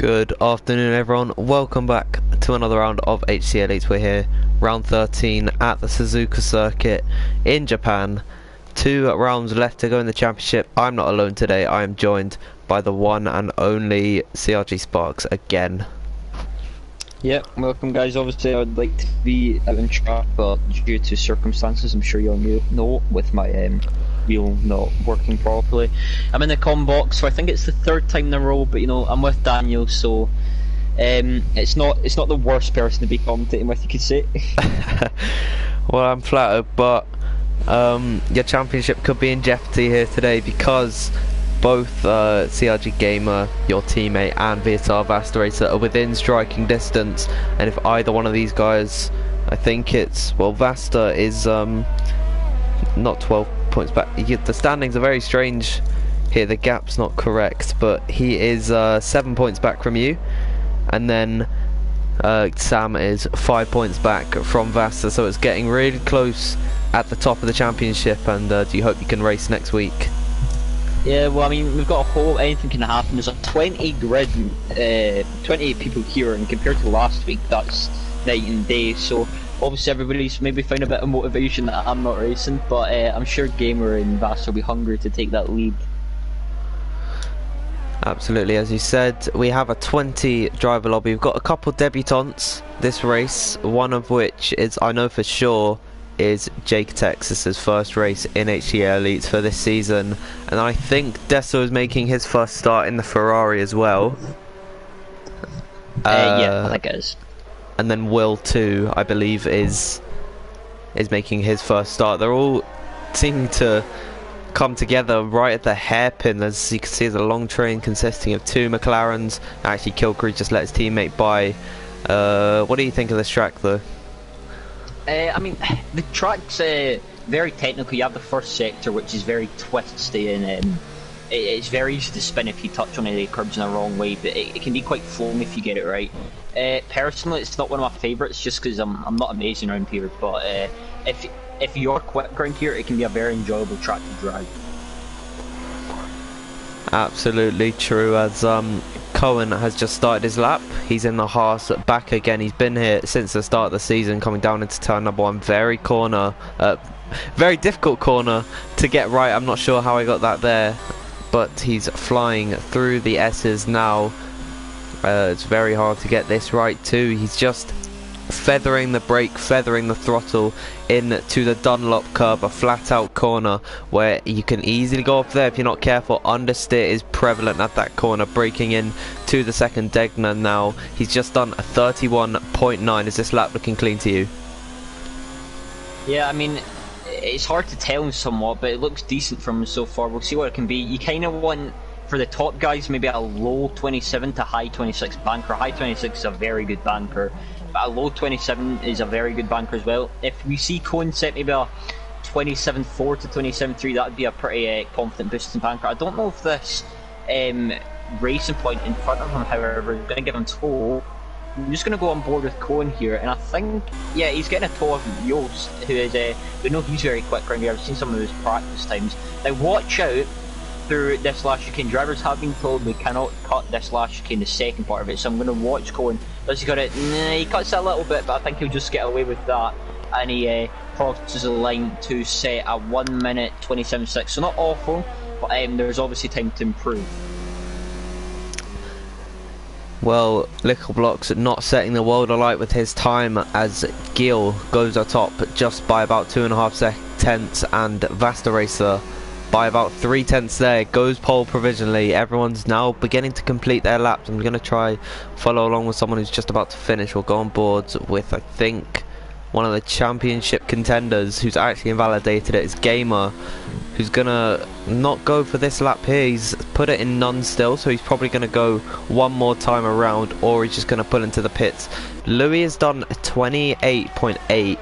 Good afternoon everyone, welcome back to another round of HTA ELITES. We're here, round 13 at the Suzuka circuit in Japan. 2 rounds left to go in the championship. I'm not alone today, I am joined by the one and only CRG Sparks again. Yep, welcome guys. Obviously I would like to be out in track, but due to circumstances, I'm sure you all know, with my wheel not working properly, I'm in the comm box, so I think it's the 3rd time in a row, but you know, I'm with Daniel, so it's not the worst person to be commentating with, you could say. Well, I'm flattered, but your championship could be in jeopardy here today because both CRG Gamer, your teammate, and VSR Vasta Racer are within striking distance, and if either one of these guys, I think it's, well, Vasta is not 12 points back. The standings are very strange here, the gap's not correct, but he is 7 points back from you, and then Sam is 5 points back from Vasta, so it's getting really close at the top of the championship. And do you hope you can race next week? Yeah, well, I mean, we've got a whole, anything can happen. There's a 20 grid, 28 people here, and compared to last week, that's night and day. So obviously everybody's maybe found a bit of motivation that I'm not racing, but I'm sure Gamer and Vass will be hungry to take that lead. Absolutely, as you said, we have a 20 driver lobby. We've got a couple debutants this race, one of which is, I know for sure, is Jake Texas's first race in HTA ELITES for this season, and I think Desso is making his first start in the Ferrari as well. Yeah, I think it is. And then Will too, I believe, is making his first start. They're all seeming to come together right at the hairpin. As you can see, there's a long train consisting of 2 McLarens. Actually, Kilcrew just let his teammate by. What do you think of this track though? I mean, the track's very technical. You have the first sector, which is very twisty, and it's very easy to spin if you touch on any curbs in the wrong way, but it can be quite flowing if you get it right. Personally, it's not one of my favourites, just because I'm not amazing around here, but if you're quick around here, it can be a very enjoyable track to drive. Absolutely true, as Cohen has just started his lap. He's in the Haas back again. He's been here since the start of the season, coming down into turn number 1. Very difficult corner to get right. I'm not sure how I got that there, but he's flying through the S's now. It's very hard to get this right too. He's just feathering the brake, feathering the throttle into the Dunlop curb, a flat out corner where you can easily go off there if you're not careful. Understeer is prevalent at that corner, breaking in to the second Degner now. He's just done a 31.9. Is this lap looking clean to you? Yeah, I mean, it's hard to tell somewhat, but it looks decent from him so far. We'll see what it can be. You kind of want, for the top guys, maybe a low 27 to high 26 banker. High 26 is a very good banker, but a low 27 is a very good banker as well. If we see Cohen set maybe a 27.4 to 27.3, that would be a pretty confident boosting banker. I don't know if this racing point in front of him, however, is going to give him tow. I'm just going to go on board with Cohen here, and I think, yeah, he's getting a tow of Yost, who is, we know he's very quick around here. I've seen some of his practice times. Now watch out through this last chicane. Drivers have been told we cannot cut this last chicane, the second part of it, so I'm going to watch Cohen. Does he got it? Nah, he cuts it a little bit, but I think he'll just get away with that, and he crosses the line to set a 1 minute 27.6, so not awful, but there's obviously time to improve. Well, Little Block's not setting the world alight with his time, as Gil goes atop just by about 2.5 tenths, and Vasta Racer by about 3 tenths there, goes pole provisionally. Everyone's now beginning to complete their laps. I'm going to try follow along with someone who's just about to finish. We'll go on board with, I think, one of the championship contenders who's actually invalidated it. Is Gamer, who's going to not go for this lap here. He's put it in none still, so he's probably going to go one more time around, or he's just going to pull into the pits. Louis has done 28.8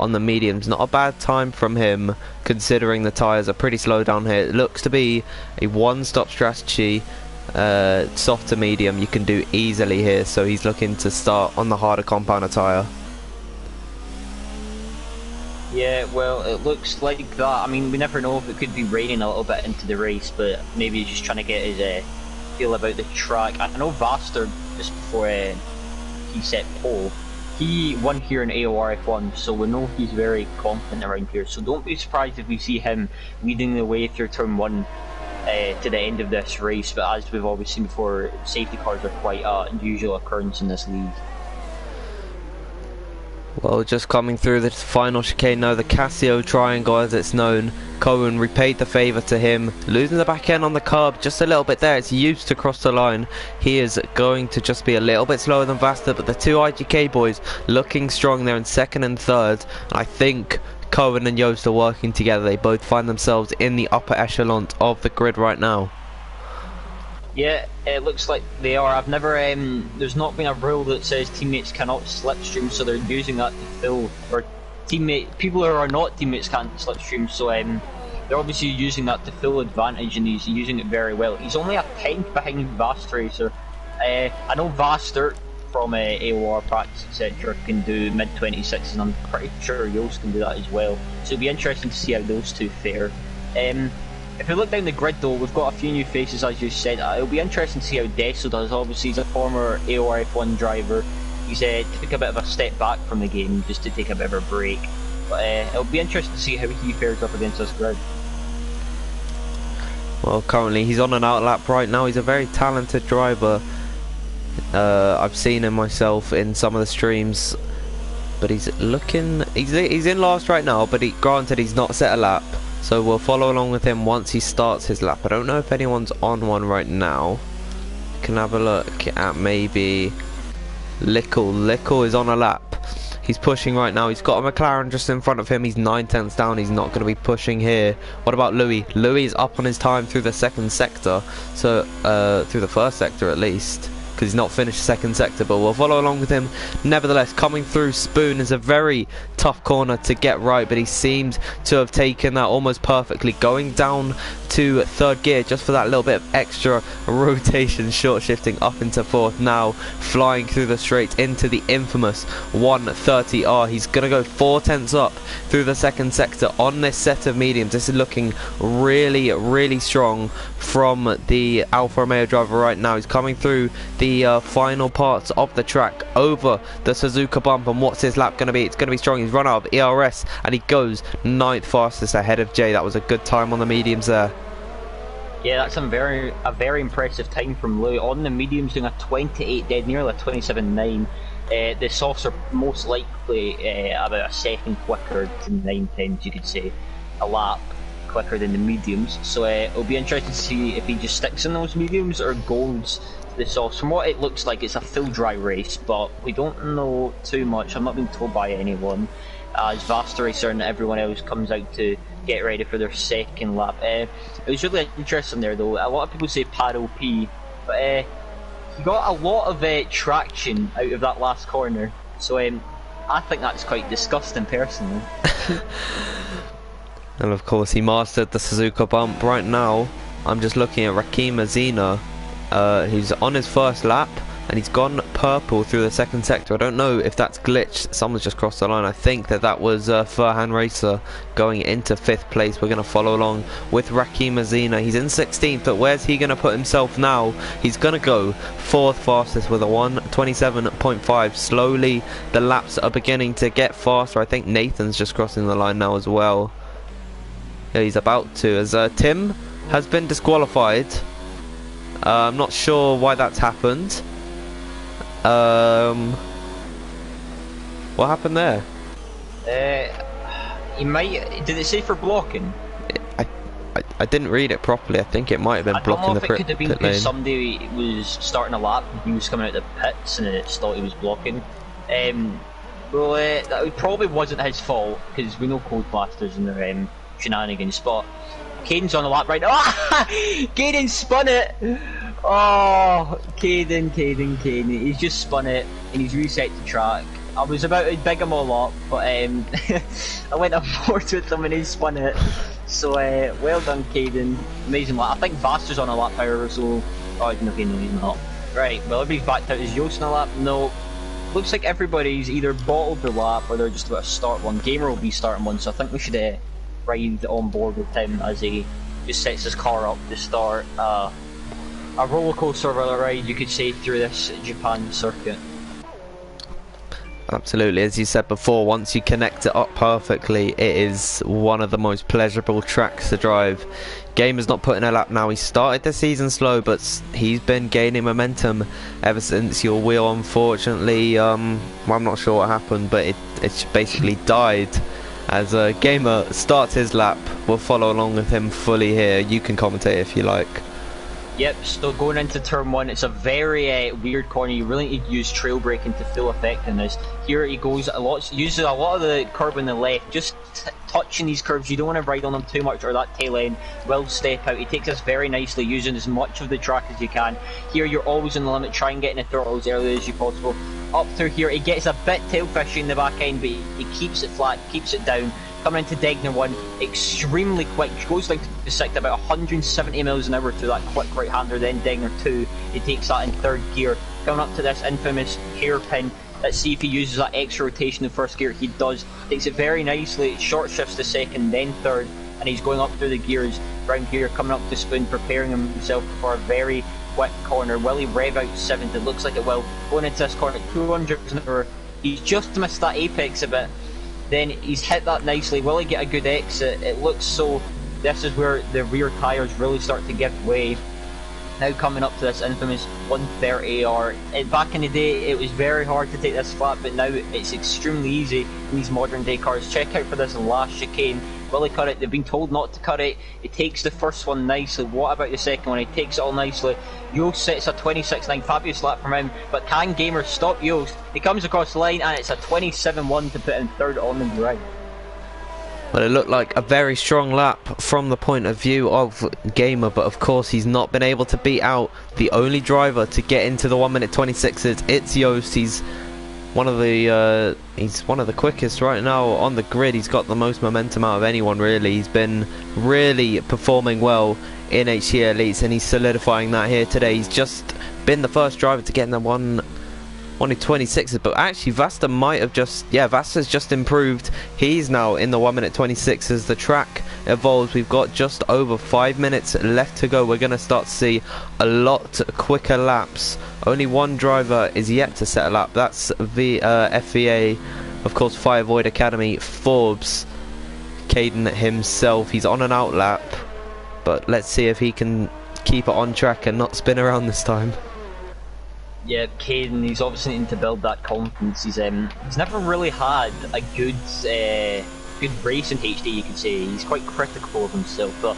on the mediums. Not a bad time from him, considering the tyres are pretty slow down here. It looks to be a one-stop strategy. Soft to medium you can do easily here, so he's looking to start on the harder compounder tyre. Yeah, well, it looks like that. I mean, we never know if it could be raining a little bit into the race, but maybe he's just trying to get his feel about the track. I know Vaster, just before he set pole, he won here in AOR F1, so we know he's very confident around here. So don't be surprised if we see him leading the way through turn 1 to the end of this race. But as we've always seen before, safety cars are quite an unusual occurrence in this league. Well, just coming through the final chicane now, the Casio triangle as it's known. Cohen repaid the favour to him, losing the back end on the curb just a little bit there. It's used to cross the line. He is going to just be a little bit slower than Vasta, but the two IGK boys looking strong there in second and third. I think Cohen and Joost are working together. They both find themselves in the upper echelon of the grid right now. Yeah, it looks like they are. I've never, there's not been a rule that says teammates cannot slipstream, so they're using that to fill, or people who are not teammates can't slipstream, so they're obviously using that to full advantage, and he's using it very well. He's only a tenth behind Vast Racer. I know Vaster from AOR practice, etc., can do mid-26s, and I'm pretty sure Joost can do that as well. So it'll be interesting to see how those two fare. If we look down the grid though, we've got a few new faces as you said. It'll be interesting to see how Deso does. Obviously he's a former AOR F1 driver. He's took a bit of a step back from the game just to take a bit of a break. But it'll be interesting to see how he fares up against this grid. Well, currently he's on an outlap right now. He's a very talented driver. I've seen him myself in some of the streams, but he's in last right now, but granted he's not set a lap. So we'll follow along with him once he starts his lap. I don't know if anyone's on one right now. Can have a look at maybe Lickle. Lickle is on a lap. He's pushing right now. He's got a McLaren just in front of him. He's 9/10 down. He's not going to be pushing here. What about Louis? Louis is up on his time through the second sector. So through the first sector at least, because he's not finished second sector, but we'll follow along with him. Nevertheless, coming through Spoon is a very tough corner to get right, but he seems to have taken that almost perfectly, going down to third gear just for that little bit of extra rotation, short shifting up into fourth, now flying through the straight into the infamous 130R. He's going to go 4/10 up through the second sector on this set of mediums. This is looking really, really strong from the Alfa Romeo driver right now. He's coming through the final parts of the track over the Suzuka bump, and what's his lap going to be? It's going to be strong. He's run out of ERS and he goes 9th fastest ahead of Jay. That was a good time on the mediums there. Yeah, that's a very impressive time from Louis. On the mediums doing a 28 dead, nearly a 27.9. The softs are most likely about a second quicker to 9/10, you could say, a lap quicker than the mediums. So it'll be interesting to see if he just sticks in those mediums or goes to the softs. From what it looks like, it's a full dry race, but we don't know too much. I'm not being told by anyone, as Vaster Racer and everyone else comes out to get ready for their second lap. It was really interesting there though. A lot of people say Pad OP, but he got a lot of traction out of that last corner, so I think that's quite disgusting personally. And of course he mastered the Suzuka bump. Right now I'm just looking at Rakim Azina, who's on his first lap and he's gone purple through the second sector. I don't know if that's glitched, someone's just crossed the line. I think that was Furhan Racer going into 5th place. We're going to follow along with Rakim Azina. He's in 16th, but where's he going to put himself now? He's going to go 4th fastest with a 1:27.5. Slowly the laps are beginning to get faster. I think Nathan's just crossing the line now as well. Yeah, he's about to, as Tim has been disqualified. I'm not sure why that's happened. What happened there? He might. Did it say for blocking? I didn't read it properly. I think it might have been blocking the pit lane. I don't know if it could have been because somebody was starting a lap and he was coming out of the pits and it thought he was blocking. Well, that probably wasn't his fault because we know Cold Blasters and their shenanigans. But Caden's on the lap right now. Caden spun it. Oh, Caden. He's just spun it and he's reset the track. I was about to big him all up, but I went up board with him and he spun it. So, well done, Caden. Amazing lap. I think Vaster's on a lap, however, so... Oh, okay, no, he's not. Right, well, everybody's backed out. Is Joost on a lap? No. Looks like everybody's either bottled their lap or they're just about to start one. Gamer will be starting one, so I think we should ride on board with him as he just sets his car up to start a roller coaster ride, you could say, through this Japan circuit. Absolutely, as you said before, once you connect it up perfectly, it is one of the most pleasurable tracks to drive. Gamer's not putting a lap now. He started the season slow, but he's been gaining momentum ever since your wheel, unfortunately, well, I'm not sure what happened, but it basically died. As Gamer starts his lap, we'll follow along with him fully here. You can commentate if you like. Yep, so going into turn 1, it's a very weird corner. You really need to use trail braking to full effect in this. Here he goes uses a lot of the curb on the left, just touching these curves. You don't want to ride on them too much or that tail end will step out. He takes this very nicely, using as much of the track as you can. Here you're always on the limit, try and get in the throttle as early as you possible. Up through here, he gets a bit tail fishy in the back end, but he keeps it flat, keeps it down. Coming into Degner 1, extremely quick, goes down to the sixth, about 170 miles an hour to that quick right-hander. Then Degner 2, he takes that in third gear. Coming up to this infamous hairpin, let's see if he uses that extra rotation in first gear. He does, takes it very nicely, short shifts to second, then third, and he's going up through the gears. Round here, coming up to Spoon, preparing himself for a very quick corner. Will he rev out seventh? It looks like it will. Going into this corner, 200 miles an hour. He's just missed that apex a bit. Then he's hit that nicely. Will he get a good exit? It looks so. This is where the rear tyres really start to give way. Now coming up to this infamous 130R. Back in the day, it was very hard to take this flat, but now it's extremely easy in these modern day cars. Check out for this last chicane. Will he cut it? They've been told not to cut it. He takes the first one nicely. What about the second one? He takes it all nicely. Yost sets a 26.9, fabulous lap from him, but can Gamer stop Yost? He comes across the line and it's a 27.1 to put in third on the grid. Well, it looked like a very strong lap from the point of view of Gamer, but of course he's not been able to beat out the only driver to get into the 1 minute 26s. It's Yost. He's one of the quickest right now on the grid. He's got the most momentum out of anyone, really. He's been really performing well in HTA Elites, and he's solidifying that here today. He's just been the first driver to get in the 1 in 26s, but actually Vasta might have just, yeah, Vasta's just improved. He's now in the 1 minute 26 as the track evolves. We've got just over 5 minutes left to go. We're going to start to see a lot quicker laps. Only one driver is yet to set a lap. That's the FVA, of course, Fire Void Academy, Forbes, Caden himself. He's on an out lap, but let's see if he can keep it on track and not spin around this time. Yeah, Caden, he's obviously needing to build that confidence. He's never really had a good race in HD, you could say. He's quite critical of himself, but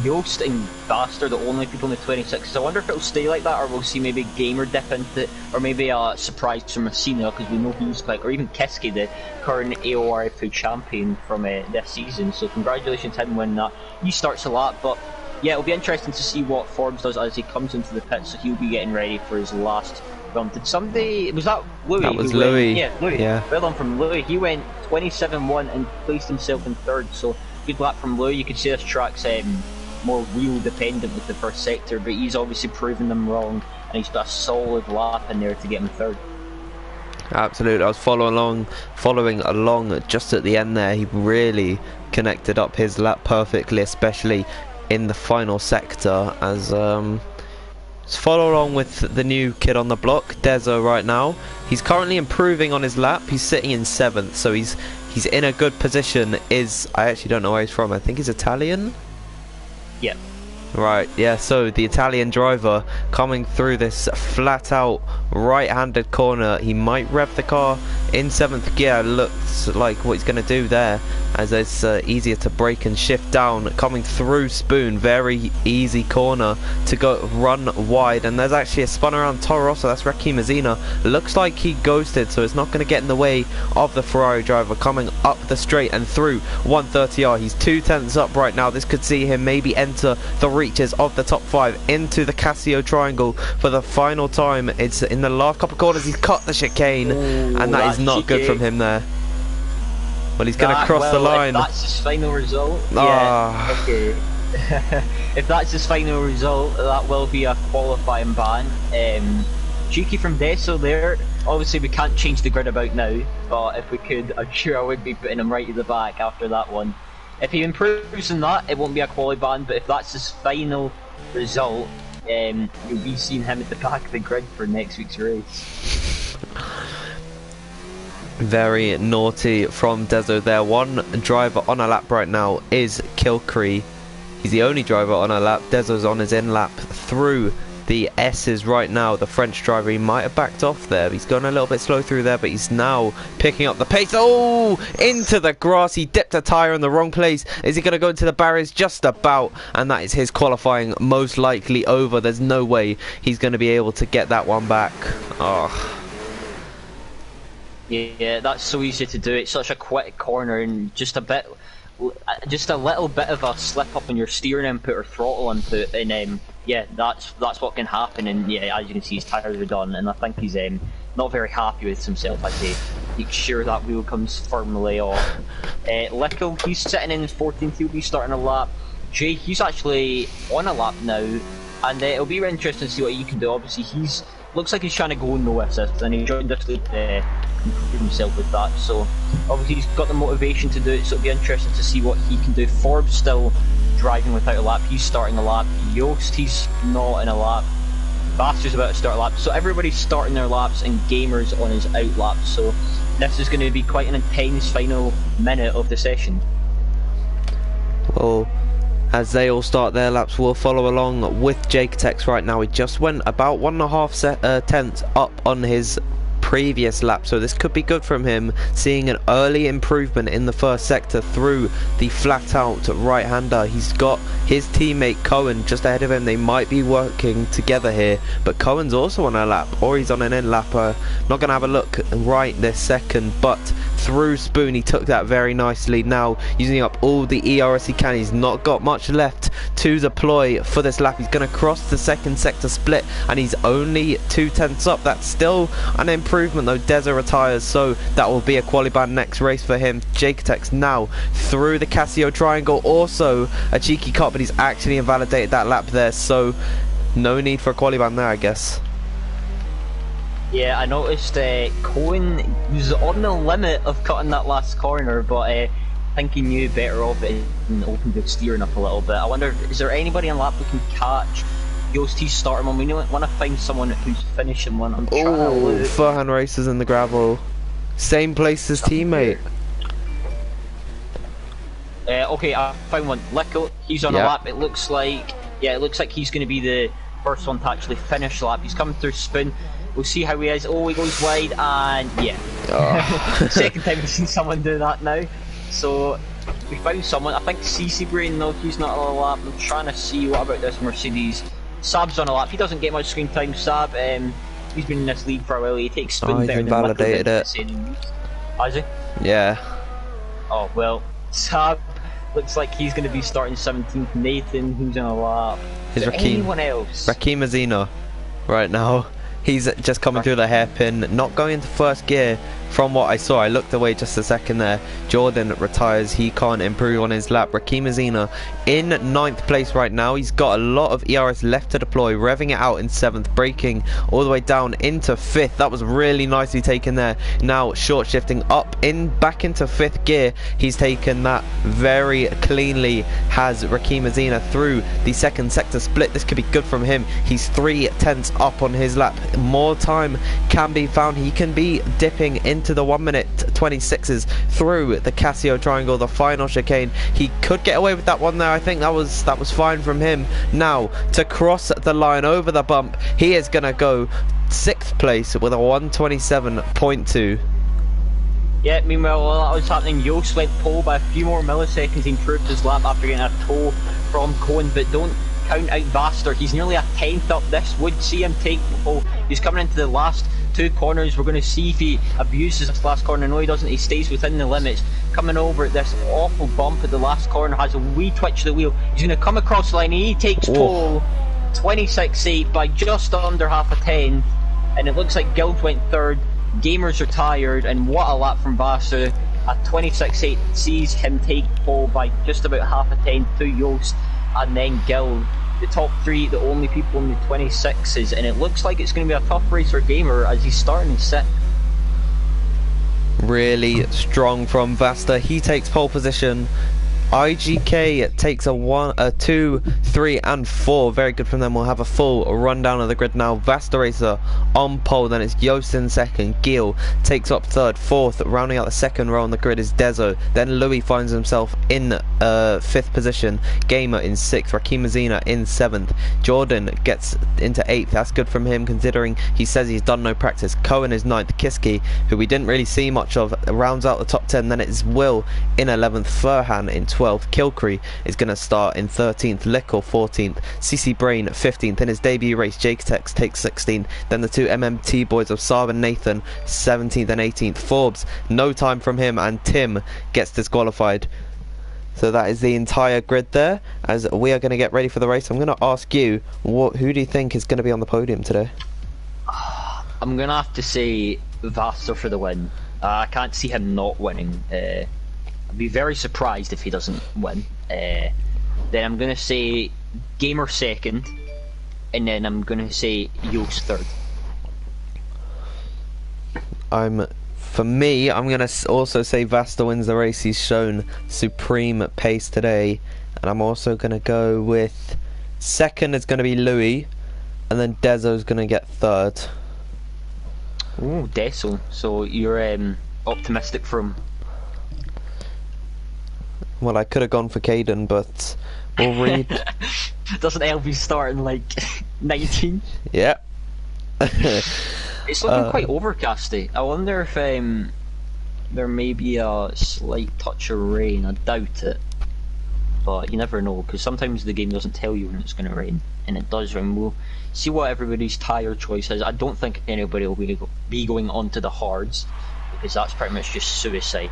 Yost and Vast are the only people in the 26s. I wonder if it'll stay like that, or we'll see maybe Gamer dip into it, or maybe a surprise from Messina, because we know he's quick, or even Kiski, the current AORF champion from this season. So congratulations to him winning that. He starts a lot, but yeah, it'll be interesting to see what Forbes does as he comes into the pit, so he'll be getting ready for his last run. Did somebody, was that Louis? That was Louis. Yeah, Louis. Yeah. Well done from Louis. He went 27.1 and placed himself in third, so good lap from Louis. You could see this track's more wheel dependent with the first sector, but he's obviously proven them wrong, and he's got a solid lap in there to get him third. Absolutely, I was following along just at the end there. He really connected up his lap perfectly, especially in the final sector. As let's follow along with the new kid on the block, Dezo, right now. He's currently improving on his lap. He's sitting in 7th, so he's in a good position. I actually don't know where he's from. I think he's Italian. Yeah. Right, yeah, so the Italian driver coming through this flat out right-handed corner. He might rev the car in 7th gear. Looks like what he's going to do there, as it's easier to brake and shift down. Coming through Spoon, very easy corner to go run wide, and there's actually a spun around Toro Rosso. That's Rakim Azina. Looks like he ghosted, so it's not going to get in the way of the Ferrari driver coming up the straight and through 130R. He's 2/10 up right now. This could see him maybe enter the reaches of the top 5 into the Casio triangle for the final time. It's in the last couple of corners. He's cut the chicane. Ooh, and that is not good from him there. Well, he's going to cross the line. If that's his final result, yeah, okay. If that's his final result, that will be a qualifying ban. Cheeky from Deso there. Obviously we can't change the grid about now, but if we could, I'm sure I would be putting him right at the back after that one. If he improves in that, it won't be a quali ban, but if that's his final result, you'll be seeing him at the back of the grid for next week's race. Very naughty from Dezo there. One driver on a lap right now is Kilcree. He's the only driver on a lap. Dezo's on his in lap through the S's right now. The French driver, he might have backed off there. He's gone a little bit slow through there, but he's now picking up the pace. Oh, into the grass. He dipped a tyre in the wrong place. Is he going to go into the barriers? Just about. And that is his qualifying most likely over. There's no way he's going to be able to get that one back. Oh. Yeah, that's so easy to do. It's such a quick corner, and just a little bit of a slip up in your steering input or throttle input, and yeah, that's what can happen. And yeah, as you can see, his tyres are done, and I think he's not very happy with himself. I'd say make sure that wheel comes firmly off. Lickle, he's sitting in his 14th. He'll be starting a lap. Jay, he's actually on a lap now, and it'll be really interesting to see what he can do. Obviously, looks like he's trying to go no assist, and he joined us to improve himself with that. So obviously he's got the motivation to do it, so it'll be interesting to see what he can do. Forbes still driving without a lap, he's starting a lap. Yost, he's not in a lap. Baster's about to start a lap. So everybody's starting their laps, and Gamer's on his out lap. So this is going to be quite an intense final minute of the session. Well, as they all start their laps, we'll follow along with Jaketex right now. He just went about 1.5 tenths up on his previous lap, so this could be good from him, seeing an early improvement in the first sector through the flat out right hander. He's got his teammate Cohen just ahead of him. They might be working together here, but Cohen's also on a lap, or he's on an in lapper. Not gonna have a look right this second, but through Spoon he took that very nicely. Now using up all the ERS he can. He's not got much left to deploy for this lap. He's gonna cross the second sector split, and he's only 2 tenths up. That's still an improvement though. Deza retires, so that will be a qualify next race for him. Jaketex now through the Casio triangle, also a cheeky cut, but he's actually invalidated that lap there, so no need for a qualify there, I guess. Yeah, I noticed Cohen was on the limit of cutting that last corner, but I think he knew better of it and opened the steering up a little bit. I wonder, is there anybody on lap who can catch Yost? He's starting one. We want to find someone who's finishing one. I'm trying to look. Furhan races in the gravel. Same place as teammate. Okay, I found one. Lickle, he's on a lap. It looks like he's going to be the first one to actually finish the lap. He's coming through Spoon. We'll see how he is. Oh, he goes wide, and yeah. Oh. Second time we've seen someone do that now. So we found someone. I think CC Brain, no, he's not on a lap. I'm trying to see what about this Mercedes. Sab's on a lap. He doesn't get much screen time. Sab, he's been in this league for a while. He takes Spoon better than validated it. Has he? Yeah. Oh well, Sab looks like he's going to be starting 17th. Nathan, who's on a lap. Is there anyone else? Rakim Azina right now. He's just coming through the hairpin, not going into first gear from what I saw. I looked away just a second there. Jordan retires, he can't improve on his lap. Rakim Azina in 9th place right now. He's got a lot of ERS left to deploy, revving it out in 7th, braking all the way down into 5th. That was really nicely taken there. Now short shifting up back into 5th gear. He's taken that very cleanly, has Rakim Azina through the second sector split. This could be good from him. He's 3 tenths up on his lap. More time can be found. He can be dipping into the 1:26s through the Casio triangle, the final chicane. He could get away with that one there. I think that was fine from him. Now to cross the line over the bump, he is gonna go 6th place with a 1:27.2. Yeah, meanwhile while that was happening, Yost went pole by a few more milliseconds. He improved his lap after getting a tow from Cohen, but don't count out Vaster. He's nearly a 10th up. This would see him take the pole. He's coming into the last 2 corners. We're going to see if he abuses this last corner. No, he doesn't. He stays within the limits. Coming over at this awful bump at the last corner, has a wee twitch of the wheel. He's going to come across the line. He takes pole 26.8 by just under half a 10, and it looks like Guild went 3rd. Gamers retired, and what a lap from Vasu. A 26.8 sees him take pole by just about half a 10 to Yost, and then Guild. The top 3, the only people in the 26s, and it looks like it's going to be a tough race for Gamer as he's starting 6th. Really strong from Vasta. He takes pole position IGK takes a 1, a 2, 3 and 4. Very good from them. We'll have a full rundown of the grid now. Vasta Racer on pole, then it's Yost in second. Gil takes up third. Fourth, rounding out the second row on the grid is Dezo. Then Louis finds himself in fifth position. Gamer in sixth. Rakim Mazina in seventh. Jordan gets into eighth. That's good from him considering he says he's done no practice. Cohen is ninth. Kiski, who we didn't really see much of, rounds out the top 10. Then it's Will in 11th. Furhan in 12th. Kilcree is going to start in 13th. Lickle 14th. CC Brain 15th. In his debut race, Jake Tex takes 16th. Then the two MMT boys of Saab and Nathan 17th and 18th. Forbes, no time from him, and Tim gets disqualified. So that is the entire grid there. As we are going to get ready for the race, I'm going to ask you, who do you think is going to be on the podium today? I'm going to have to say Vassar for the win. I can't see him not winning. I'd be very surprised if he doesn't win. Then I'm going to say Gamer second, and then I'm going to say Yost third. For me, I'm going to also say Vasta wins the race. He's shown supreme pace today. And I'm also going to go with second is going to be Louis, and then Dezo's going to get third. Oh, Deso. So you're optimistic for him. Well, I could have gone for Caden, but we'll read. Doesn't LV start in like 19? Yeah. It's looking quite overcasty. I wonder if there may be a slight touch of rain. I doubt it, but you never know, because sometimes the game doesn't tell you when it's going to rain, and it does rain. We'll see what everybody's tyre choice is. I don't think anybody will be going onto the hards, because that's pretty much just suicide.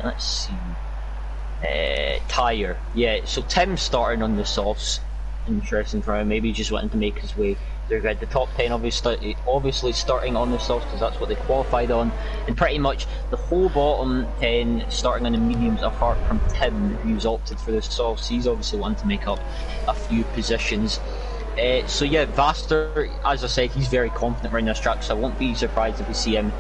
Let's see. Tyre. Yeah, so Tim's starting on the softs. Interesting for him. Maybe he just wanted to make his way. They're good. The top 10 obviously starting on the softs, because that's what they qualified on, and pretty much the whole bottom 10 starting on the mediums, apart from Tim, who's opted for the softs. He's obviously wanting to make up a few positions. So yeah, Vaster, as I said, he's very confident around this track, so I won't be surprised if we see him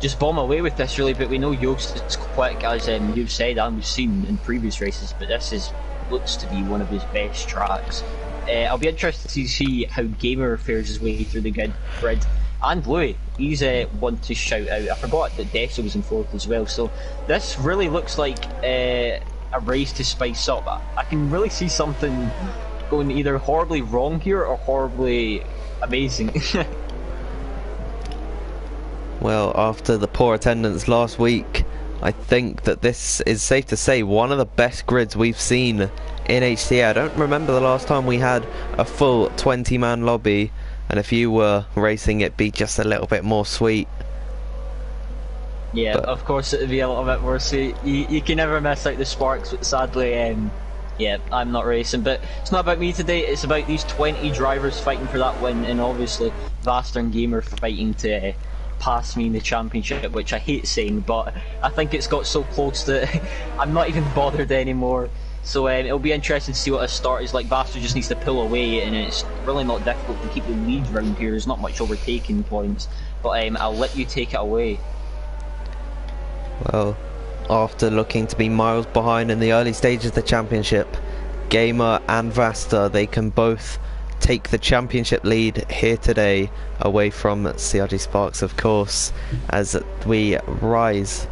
just bomb away with this, really. But we know Yost is quick, as you've said and we've seen in previous races, but this looks to be one of his best tracks. I'll be interested to see how Gamer fares his way through the grid. And Louis, he's one to shout out. I forgot that Deso was in fourth as well, so this really looks like a race to spice up. I can really see something going either horribly wrong here or horribly amazing. Well, after the poor attendance last week, I think that this is safe to say one of the best grids we've seen in HTA. I don't remember the last time we had a full 20-man lobby, and if you were racing, it'd be just a little bit more sweet. Yeah, but of course it'd be a little bit more sweet. You can never miss out the sparks, but sadly, yeah, I'm not racing. But it's not about me today, it's about these 20 drivers fighting for that win, and obviously Vaster and Gamer fighting to pass me in the championship, which I hate saying, but I think it's got so close that I'm not even bothered anymore. So it'll be interesting to see what a start is like. Vaster just needs to pull away, and it's really not difficult to keep the lead round here. There's not much overtaking points, but I'll let you take it away. Well, after looking to be miles behind in the early stages of the championship, Gamer and Vasta, they can both take the championship lead here today, away from CRG Sparks, of course, as we rise.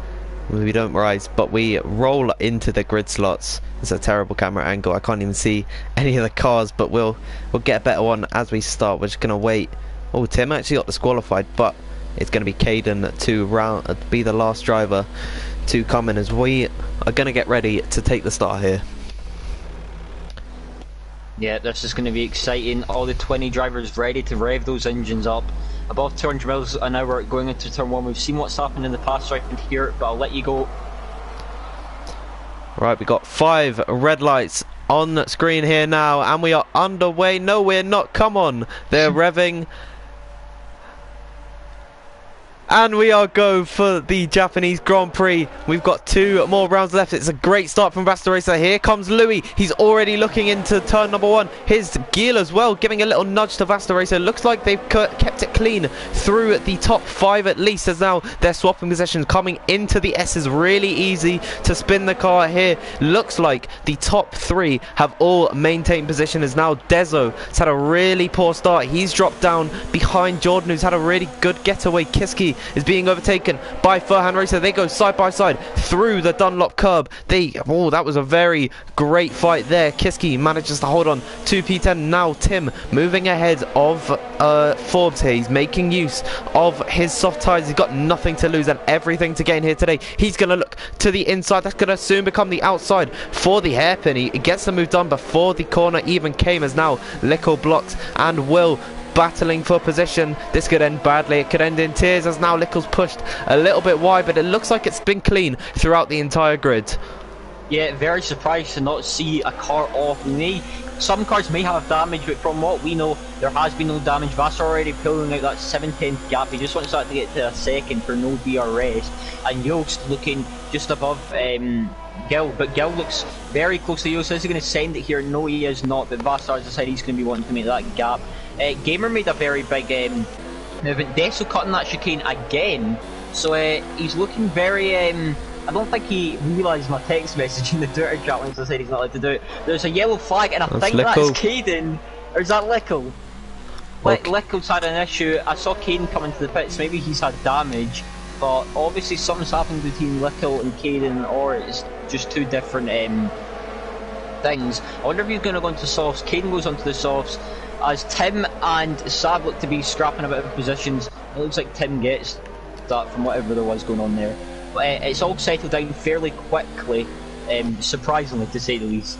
We don't rise, but we roll into the grid slots. It's a terrible camera angle. I can't even see any of the cars, but we'll get a better one as we start. We're just gonna wait. Oh, Tim actually got disqualified, but it's gonna be Caden to be the last driver to come in, as we are gonna get ready to take the start here. Yeah, this is going to be exciting. All the 20 drivers ready to rev those engines up. Above 200 miles an hour going into turn 1. We've seen what's happened in the past round here, but I'll let you go. Right, we got 5 red lights on the screen here now, and we are underway. No, we're not. Come on. They're revving. And we are go for the Japanese Grand Prix. We've got 2 more rounds left. It's a great start from Vasta Racer. Here comes Louis. He's already looking into turn number 1. His Gil as well, giving a little nudge to Vasta Racer. Looks like they've kept it clean through the top 5 at least, as now they're swapping positions. Coming into the S's, really easy to spin the car here. Looks like the top 3 have all maintained position, as now Dezo has had a really poor start. He's dropped down behind Jordan, who's had a really good getaway. Kiski is being overtaken by Furhan Racer. They go side by side through the Dunlop curb. That was a very great fight there. Kiski manages to hold on to P10. Now Tim moving ahead of Forbes here. He's making use of his soft tyres. He's got nothing to lose and everything to gain here today. He's going to look to the inside. That's going to soon become the outside for the hairpin. He gets the move done before the corner even came, as now Lickle blocks and Will battling for position. This could end badly. It could end in tears, as now Lickle's pushed a little bit wide, but it looks like it's been clean throughout the entire grid. Yeah, very surprised to not see a car off knee. Some cars may have damage, but from what we know, there has been no damage. Vassar already pulling out that 7/10 gap. He just wants that to get to a second for no DRS. And Yost looking just above Gil, but Gil looks very close to Yost. Is he going to send it here? No, he is not, but Vassar has decided he's going to be wanting to make that gap. Gamer made a very big movement. Deso cutting that chicane again, so he's looking very... I don't think he realised my text message in the Twitter chat once I said he's not allowed to do it. There's a yellow flag, and I think that's Caden. Or is that Lickle? Lickle's had an issue. I saw Caden come into the pits. Maybe he's had damage, but obviously something's happened between Lickle and Caden, or it's just two different things. I wonder if he's going to go into softs. Caden goes onto the softs, as Tim and Sab look to be scrapping a bit of positions. It looks like Tim gets that from whatever there was going on there. But it's all settled down fairly quickly, surprisingly to say the least.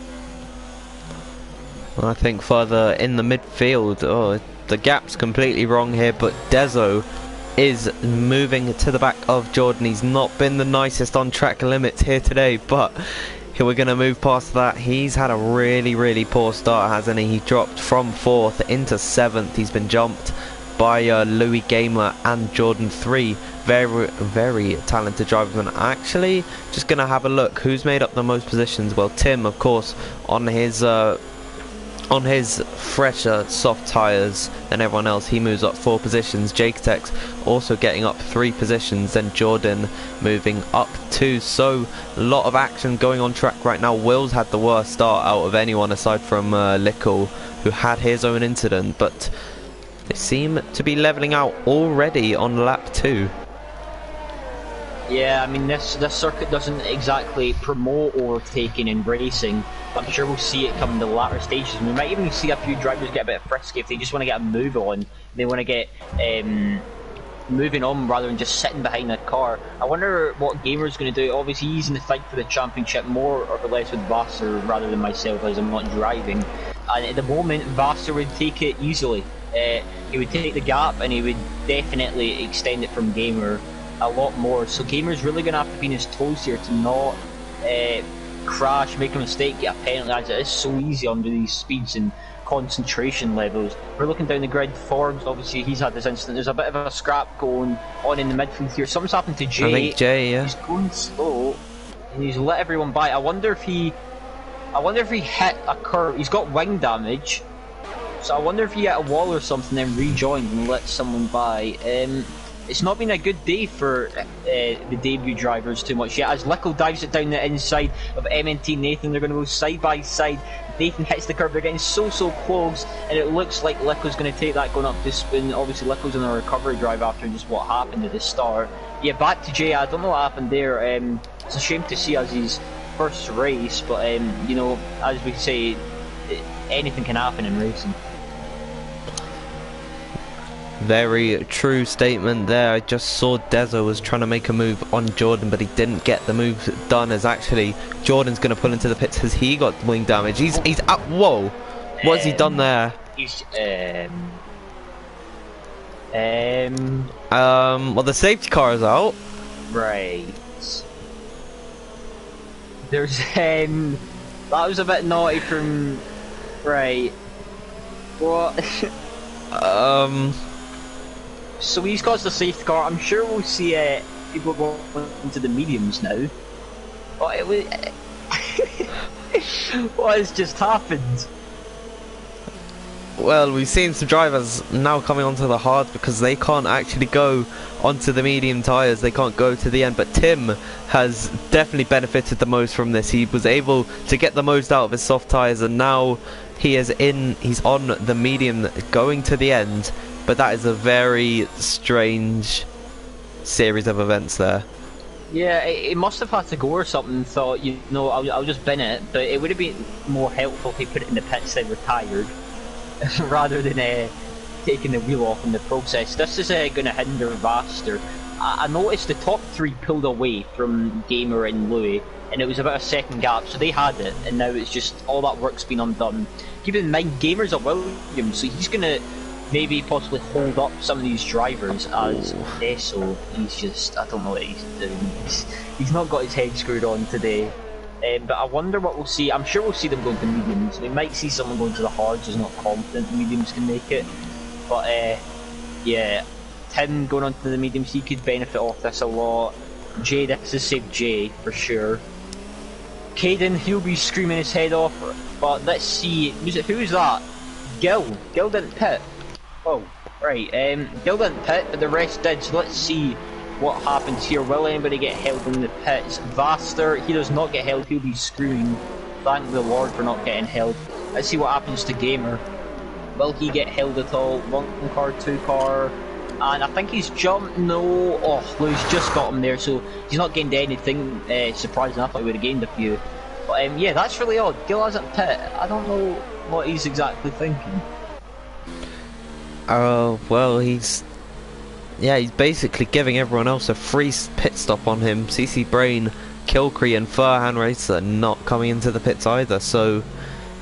I think further in the midfield, the gap's completely wrong here, but Dezo is moving to the back of Jordan. He's not been the nicest on track limits here today, but we're going to move past that. He's had a really poor start, hasn't he? He dropped from 4th into 7th. He's been jumped by Louis Gamer and Jordan 3. Very talented driverman. Actually, just going to have a look who's made up the most positions. Well, Tim, of course, on his fresher soft tyres than everyone else, he moves up 4 positions. Jaketex also getting up 3 positions, then Jordan moving up 2. So a lot of action going on track right now. Will's had the worst start out of anyone aside from Lickle, who had his own incident, but they seem to be levelling out already on lap 2. Yeah, I mean, this circuit doesn't exactly promote overtaking and racing. I'm sure we'll see it come in the latter stages. We might even see a few drivers get a bit frisky if they just want to get a move on. They want to get moving on rather than just sitting behind a car. I wonder what Gamer's going to do. Obviously, he's in the fight for the championship more or less with Vassar rather than myself, as I'm not driving. And at the moment, Vassar would take it easily. He would take the gap and he would definitely extend it from Gamer a lot more. So Gamer's really going to have to be on his toes here to not crash, make a mistake, get a penalty, as it is so easy under these speeds and concentration levels. We're looking down the grid. Forbes, obviously, he's had this incident. There's a bit of a scrap going on in the midfield here. Something's happened to Jay. I think Jay, yeah. He's going slow and he's let everyone by. I wonder if he hit a curve. He's got wing damage, so I wonder if he hit a wall or something, then rejoined and let someone by. It's not been a good day for the debut drivers too much yet, as Lickle dives it down the inside of MNT Nathan. They're going to go side by side. Nathan hits the curve. They're getting so close, and it looks like Lickle's going to take that going up to spin. Obviously, Lickle's in a recovery drive after just what happened at the start. Yeah, back to Jay. I don't know what happened there. It's a shame to see as his first race, but you know, as we say, anything can happen in racing. Very true statement there. I just saw Dezo was trying to make a move on Jordan, but he didn't get the move done, as actually Jordan's going to pull into the pits because he got wing damage. He's up. Whoa, what has he done there? He's well, the safety car is out. Right. There's that was a bit naughty from... Right. What? So he's caused a safety car. I'm sure we'll see people going into the mediums now. But it was... what has just happened? Well, we've seen some drivers now coming onto the hards because they can't actually go onto the medium tyres. They can't go to the end. But Tim has definitely benefited the most from this. He was able to get the most out of his soft tyres, and now he's on the medium going to the end. But that is a very strange series of events there. Yeah, it must have had to go or something. Thought, you know, I'll just bin it. But it would have been more helpful if he put it in the pits then retired, rather than taking the wheel off in the process. This is going to hinder Vaster. I noticed the top three pulled away from Gamer and Louis, and it was about a second gap, so they had it, and now it's just all that work's been undone. Keep in mind, Gamer's a Williams, so he's going to maybe possibly hold up some of these drivers as Esso. He's just, I don't know what he's doing. He's not got his head screwed on today. But I wonder what we'll see. I'm sure we'll see them going to mediums. We might see someone going to the hards who's not confident the mediums can make it. But yeah, Tim going on to the mediums, he could benefit off this a lot. Jay, this has saved Jay for sure. Caden, he'll be screaming his head off. But let's see, who was that? Gil didn't pit. Oh, right. Gil didn't pit, but the rest did. So let's see what happens here. Will anybody get held in the pits? Vaster, he does not get held. He'll be screaming. Thank the Lord for not getting held. Let's see what happens to Gamer. Will he get held at all? 1 car, 2 car, and I think he's jumped. No. Oh, Louis just got him there, so he's not gained anything. Surprising. I thought he would have gained a few. But yeah, that's really odd. Gil hasn't pit. I don't know what he's exactly thinking. Well, he's basically giving everyone else a free pit stop on him. CC Brain, Kilcree and Furhan Racer not coming into the pits either, so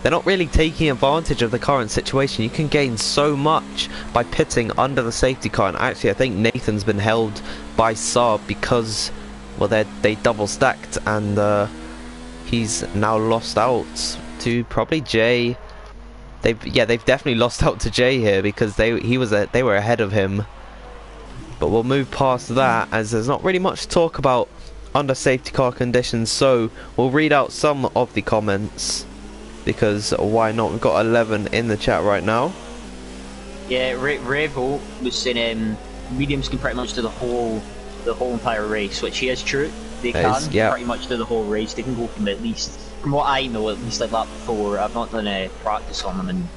they're not really taking advantage of the current situation. You can gain so much by pitting under the safety car, and actually I think Nathan's been held by Saab because, well, they double stacked, and he's now lost out to probably Jay. They've definitely lost out to Jay here because they were ahead of him. But we'll move past that as there's not really much to talk about under safety car conditions, so we'll read out some of the comments because why not? We've got 11 in the chat right now. Yeah, Revo was saying mediums can pretty much do the whole entire race, which is true. They can pretty much do the whole race. They can go from at least, from what I know, at least like lap 4. I've not done a practice on them in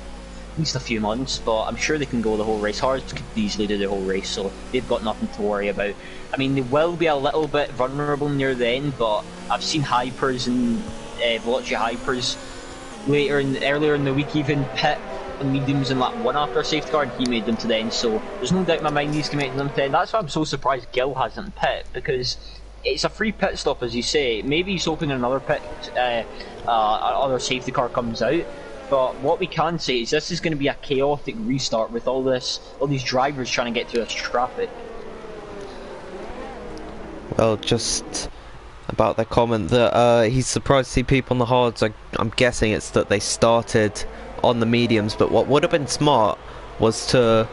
at least a few months, but I'm sure they can go the whole race. Hards could easily do the whole race, so they've got nothing to worry about. I mean, they will be a little bit vulnerable near the end, but I've seen hypers and Veloci hypers earlier in the week even pit on mediums in lap 1 after a safety car, and he made them to the end, so there's no doubt in my mind he's going to make them to the end. That's why I'm so surprised Gil hasn't pit, because it's a free pit stop, as you say. Maybe he's hoping another pit, other safety car comes out. But what we can say is this is going to be a chaotic restart with all these drivers trying to get through this traffic. Well, just about the comment that he's surprised to see people on the hards. I'm guessing it's that they started on the mediums, but what would have been smart was to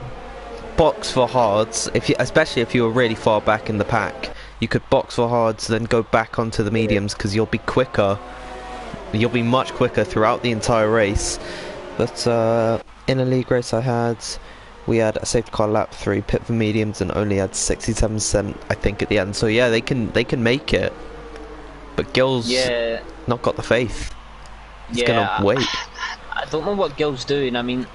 box for hards, especially if you were really far back in the pack. You could box for hards, then go back onto the mediums because you'll be quicker. You'll be much quicker throughout the entire race. But in a league race we had a safety car lap 3, pit for mediums, and only had 67% I think at the end. So yeah, they can make it. But Gil's not got the faith. He's gonna wait. I don't know what Gil's doing. I mean,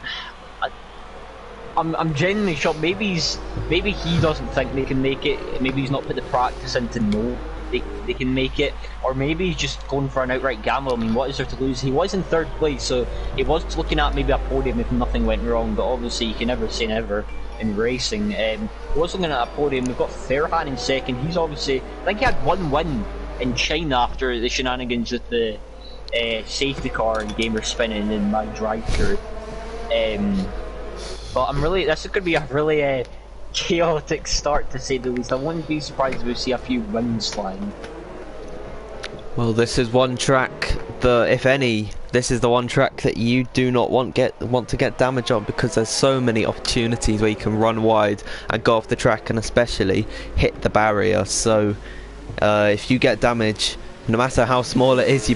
I'm genuinely shocked. Maybe he doesn't think they can make it. Maybe he's not put the practice in to know they can make it, or maybe he's just going for an outright gamble. I mean, what is there to lose? He was in 3rd place, so he was looking at maybe a podium if nothing went wrong, but obviously you can never say never in racing. He was looking at a podium. We've got Fairhan in 2nd. He's obviously, I think he had 1 win in China after the shenanigans with the safety car and Gamer spinning in my drive-thru. But this could be a really chaotic start, to say the least. I wouldn't be surprised if we see a few wins flying. Well, this is one track that, if any, this is the one track that you do not want to get damage on, because there's so many opportunities where you can run wide and go off the track and especially hit the barrier. So if you get damage, no matter how small it is,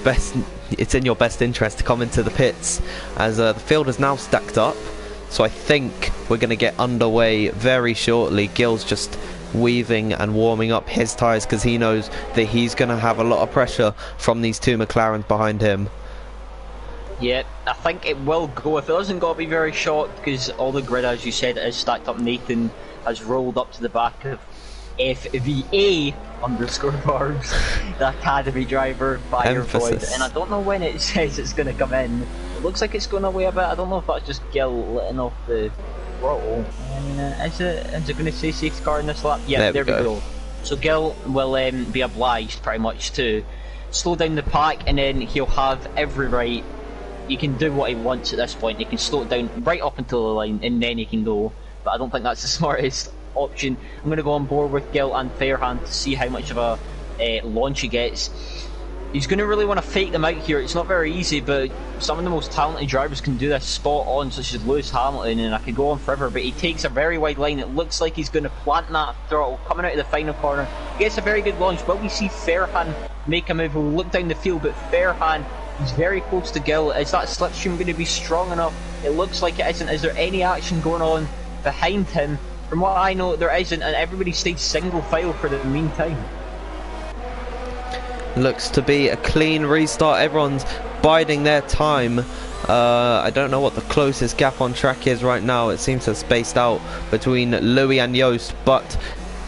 it's in your best interest to come into the pits, as the field is now stacked up. So I think we're going to get underway very shortly. Gil's just weaving and warming up his tyres because he knows that he's going to have a lot of pressure from these two McLarens behind him. Yeah, I think it will go. If it doesn't go, I'll be very shocked, because all the grid, as you said, is stacked up. Nathan has rolled up to the back of FVA _ Barbs, the academy driver, Fireboy, and I don't know when it says it's going to come in. It looks like it's going away a bit. I don't know if that's just Gil letting off the throttle. Is it going to say safety car in this lap? Yeah, there we go. So Gil will be obliged pretty much to slow down the pack, and then he'll have every right. He can do what he wants at this point. He can slow it down right up until the line, and then he can go. But I don't think that's the smartest option. I'm going to go on board with Gil and Fairhand to see how much of a launch he gets. He's going to really want to fake them out here. It's not very easy, but some of the most talented drivers can do this spot on, such as Lewis Hamilton, and I could go on forever, but he takes a very wide line. It looks like he's going to plant that throttle coming out of the final corner. He gets a very good launch, but we see Fairhand make a move. We'll look down the field, but Fairhand, he's very close to Gil. Is that slipstream going to be strong enough? It looks like it isn't. Is there any action going on behind him? From what I know, there isn't, and everybody stays single file for the meantime. Looks to be a clean restart. Everyone's biding their time. I don't know what the closest gap on track is right now. It seems to have spaced out between Louis and Joost, but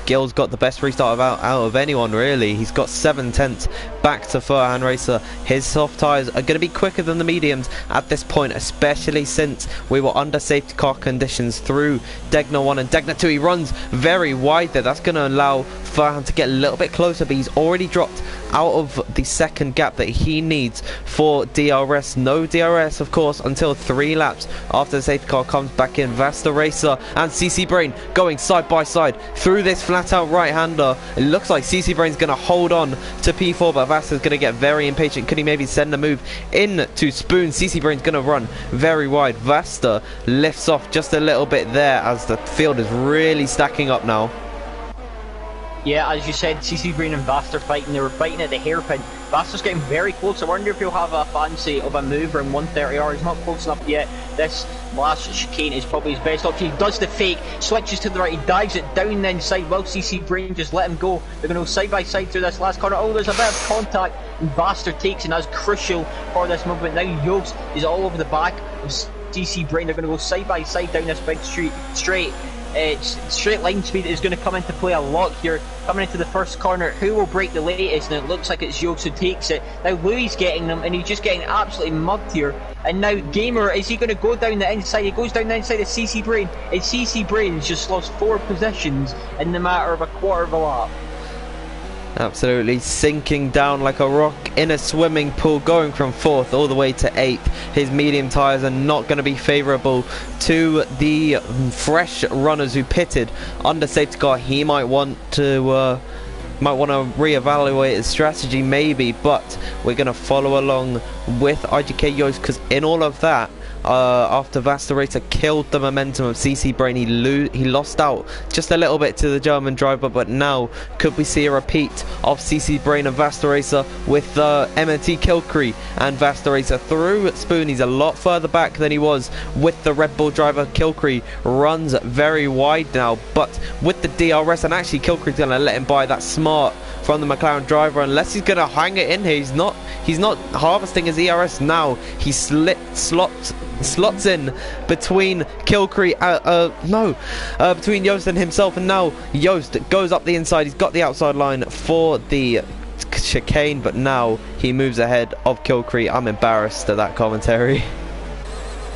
Gil's got the best restart out of anyone, really. He's got 7/10 back to Furhan Racer. His soft tyres are going to be quicker than the mediums at this point, especially since we were under safety car conditions through Degner 1 and Degner 2. He runs very wide there. That's going to allow Furhan to get a little bit closer, but he's already dropped out of the second gap that he needs for DRS. No DRS, of course, until 3 laps after the safety car comes back in. Vasta Racer and CC Brain going side by side through this flat out right-hander. It looks like CC Brain's going to hold on to P4, but Vasta's going to get very impatient. Could he maybe send a move in to Spoon? CC Brain's going to run very wide. Vasta lifts off just a little bit there as the field is really stacking up now. Yeah, as you said, CC Brain and Vasta are fighting. They were fighting at the hairpin. Vasta's getting very close. I wonder if he'll have a fancy of a move around 130R. He's not close enough yet. This last chicane is probably his best option. He does the fake, switches to the right, he dives it down the inside. Will CC Brain just let him go? They're going to go side by side through this last corner. Oh, there's a bit of contact, and Vasta takes, and that's crucial for this movement. Now Joost is all over the back of CC Brain. They're going to go side by side down this big straight. Straight line speed is going to come into play a lot here. Coming into the first corner, who will break the latest? And it looks like it's Joost who takes it. Now Louis getting them, and he's just getting absolutely mugged here. And now Gamer, is he going to go down the inside? He goes down the inside of CC Brain, and CC Brain's just lost 4 positions in the matter of a quarter of a lap. Absolutely sinking down like a rock in a swimming pool, going from 4th all the way to 8th. His medium tyres are not going to be favourable to the fresh runners who pitted under safety car. He might want to reevaluate his strategy maybe, but we're going to follow along with IGK Joost, because in all of that, after Vasta Racer killed the momentum of CC Brain, he lost out just a little bit to the German driver. But now, could we see a repeat of CC Brain and Vasta Racer with MNT Kilcree and Vasta Racer through Spoon? He's a lot further back than he was with the Red Bull driver. Kilcree runs very wide now, but with the DRS, and actually Kilcree's going to let him by. That smart from the McLaren driver, unless he's going to hang it in here. He's not harvesting his ERS now. He slots in between Kilcree, between Joost and himself, and now Joost goes up the inside. He's got the outside line for the chicane, but now he moves ahead of Kilcree. I'm embarrassed at that commentary.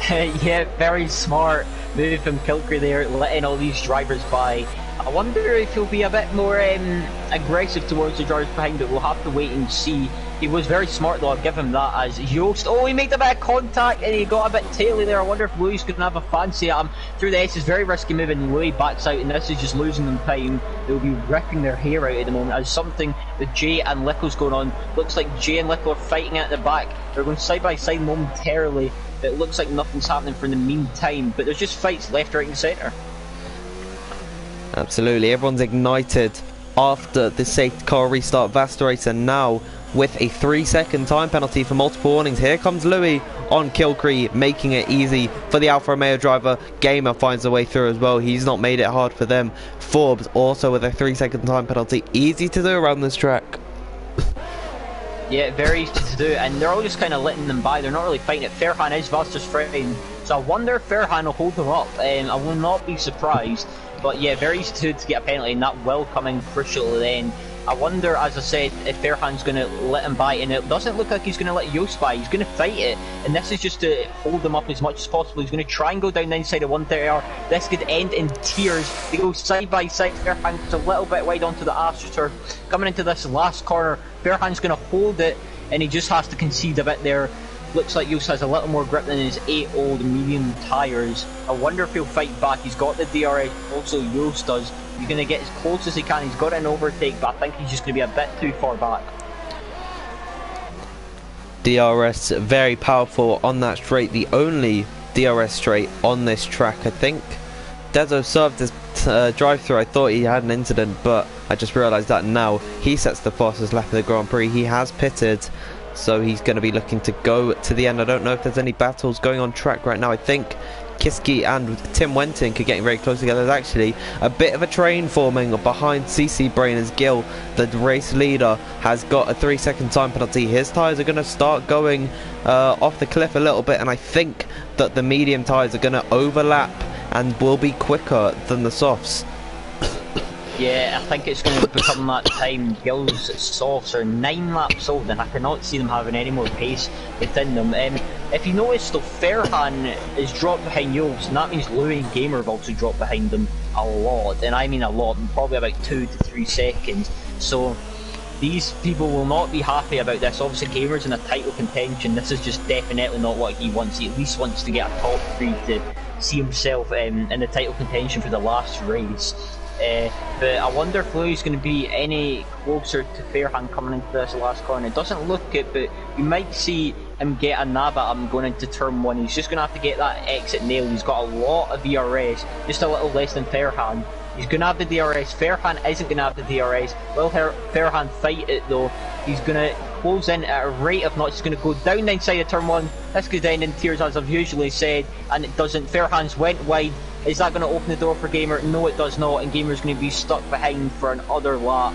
Yeah, very smart move from Kilcree there, letting all these drivers by. I wonder if he'll be a bit more aggressive towards the drivers behind it. We'll have to wait and see. He was very smart though, I'll give him that, as Joost, oh, he made a bit of contact and he got a bit taily there. I wonder if Louis going to have a fancy at him through the S. Is very risky move, and Louis backs out, and this is just losing them time. They'll be ripping their hair out at the moment, as something with Jay and Lickle's going on. Looks like Jay and Lickle are fighting at the back. They're going side by side momentarily. It looks like nothing's happening for the meantime, but there's just fights left, right and centre. Absolutely, everyone's ignited after the safety car restart. Vasta Racer now with a 3-second time penalty for multiple warnings. Here comes Louis on Kilcree, making it easy for the Alfa Romeo driver. Gamer finds a way through as well. He's not made it hard for them. Forbes also with a 3-second time penalty. Easy to do around this track. Yeah, very easy to do, and they're all just kind of letting them by. They're not really fighting it. Fairhan is Vasta's friend, so I wonder if Fairhan will hold them up. I will not be surprised. But yeah, very easy to get a penalty, and that will come in crucial at the end. I wonder, as I said, if Fairhan's going to let him by, and it doesn't look like he's going to let Joost by. He's going to fight it, and this is just to hold them up as much as possible. He's going to try and go down the inside of 130R. This could end in tears. They go side by side. Fairhan's a little bit wide onto the AstroTurf. Coming into this last corner, Fairhan's going to hold it, and he just has to concede a bit there. Looks like Joost has a little more grip than his 8 old medium tyres. I wonder if he'll fight back. He's got the DRS, also Joost does. He's going to get as close as he can. He's got an overtake, but I think he's just going to be a bit too far back. DRS very powerful on that straight. The only DRS straight on this track, I think. Dezo served his drive-through. I thought he had an incident, but I just realised that now. He sets the fastest lap of the Grand Prix. He has pitted, so he's going to be looking to go to the end. I don't know if there's any battles going on track right now. I think Kiski and Tim Wentink are getting very close together. There's actually a bit of a train forming behind CC Brain, as Gil, the race leader, has got a 3-second time penalty. His tyres are going to start going off the cliff a little bit, and I think that the medium tyres are going to overlap and will be quicker than the softs. Yeah, I think it's going to become that time. Gil's softs are 9 laps old, and I cannot see them having any more pace within them. If you notice though, Fairhan is dropped behind Joost, and that means Louis and Gamer have also dropped behind them a lot, and I mean a lot, probably about 2 to 3 seconds. So these people will not be happy about this. Obviously Gamer's in a title contention. This is just definitely not what he wants. He at least wants to get a top 3 to see himself in the title contention for the last race. But I wonder if Louis is going to be any closer to Fairhan coming into this last corner. It doesn't look it, but you might see him get a nab at him going into turn 1. He's just going to have to get that exit nailed. He's got a lot of DRS, just a little less than Fairhan. He's going to have the DRS. Fairhan isn't going to have the DRS. Will Fairhan fight it though? He's going to close in at a rate of knots. He's going to go down the inside of turn 1. This could end in tears, as I've usually said, and it doesn't. Fairhan's went wide. Is that going to open the door for Gamer? No, it does not, and Gamer's going to be stuck behind for another lap.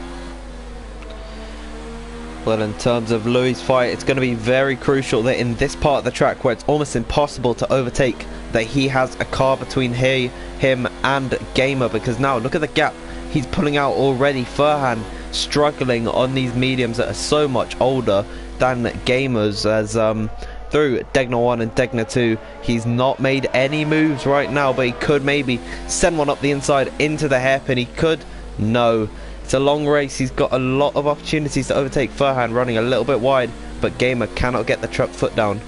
Well, in terms of Louis' fight, it's going to be very crucial that in this part of the track where it's almost impossible to overtake, that he has a car between him and Gamer, because now look at the gap he's pulling out already. Fairhan struggling on these mediums that are so much older than Gamer's, as through Degner 1 and Degner 2 he's not made any moves right now, but he could maybe send one up the inside into the hairpin. He could. No, it's a long race. He's got a lot of opportunities to overtake Fairhan, running a little bit wide, but Gamer cannot get the truck foot down.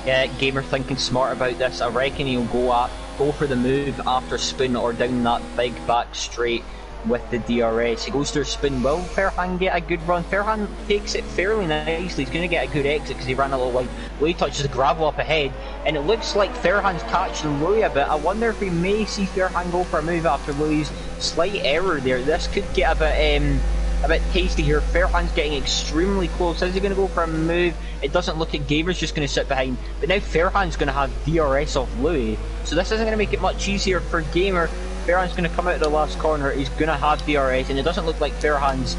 Yeah, Gamer thinking smart about this. I reckon he'll go for the move after spin or down that big back straight with the DRS. He goes through spin. Will Fairhan get a good run? Fairhan takes it fairly nicely. He's going to get a good exit because he ran a little wide. Louis touches the gravel up ahead, and it looks like Fairhan's catching Louis a bit. I wonder if we may see Fairhan go for a move after Louis' slight error there. This could get a bit tasty here. Fairhan's getting extremely close. Is he going to go for a move? It doesn't look like Gamer's just going to sit behind, but now Fairhan's going to have DRS off Louis, so this isn't going to make it much easier for Gamer. Fairhan's going to come out of the last corner. He's going to have DRS, and it doesn't look like Fairhan's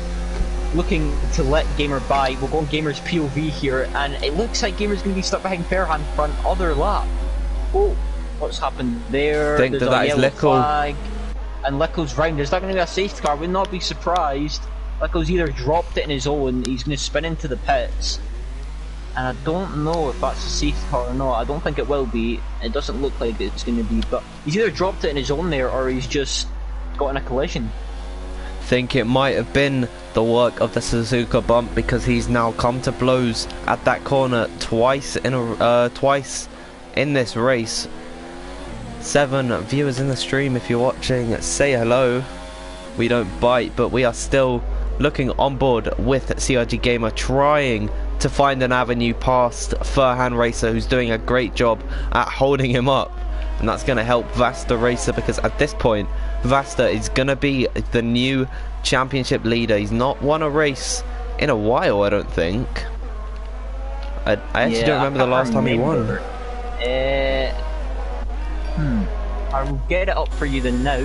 looking to let Gamer by. We'll go on Gamer's POV here, and it looks like Gamer's going to be stuck behind Fairhan for another lap. Oh, what's happened there? Think There's that a is yellow Lickle. flag, and Lickle's round. Is that going to be a safety car? Would not be surprised. Lickle's either dropped it in his own, he's going to spin into the pits, and I don't know if that's a safety car or not. I don't think it will be. It doesn't look like it's going to be, but he's either dropped it in his own there, or he's just got in a collision. Think it might have been the work of the Suzuka bump, because he's now come to blows at that corner twice in this race. 7 viewers in the stream, if you're watching, say hello. We don't bite, but we are still looking on board with CRG Gamer, trying to find an avenue past Furhan Racer, who's doing a great job at holding him up, and that's going to help Vasta Racer, because at this point Vasta is going to be the new championship leader. He's not won a race in a while, I don't think. I actually don't remember the last time he won. I will get it up for you then now.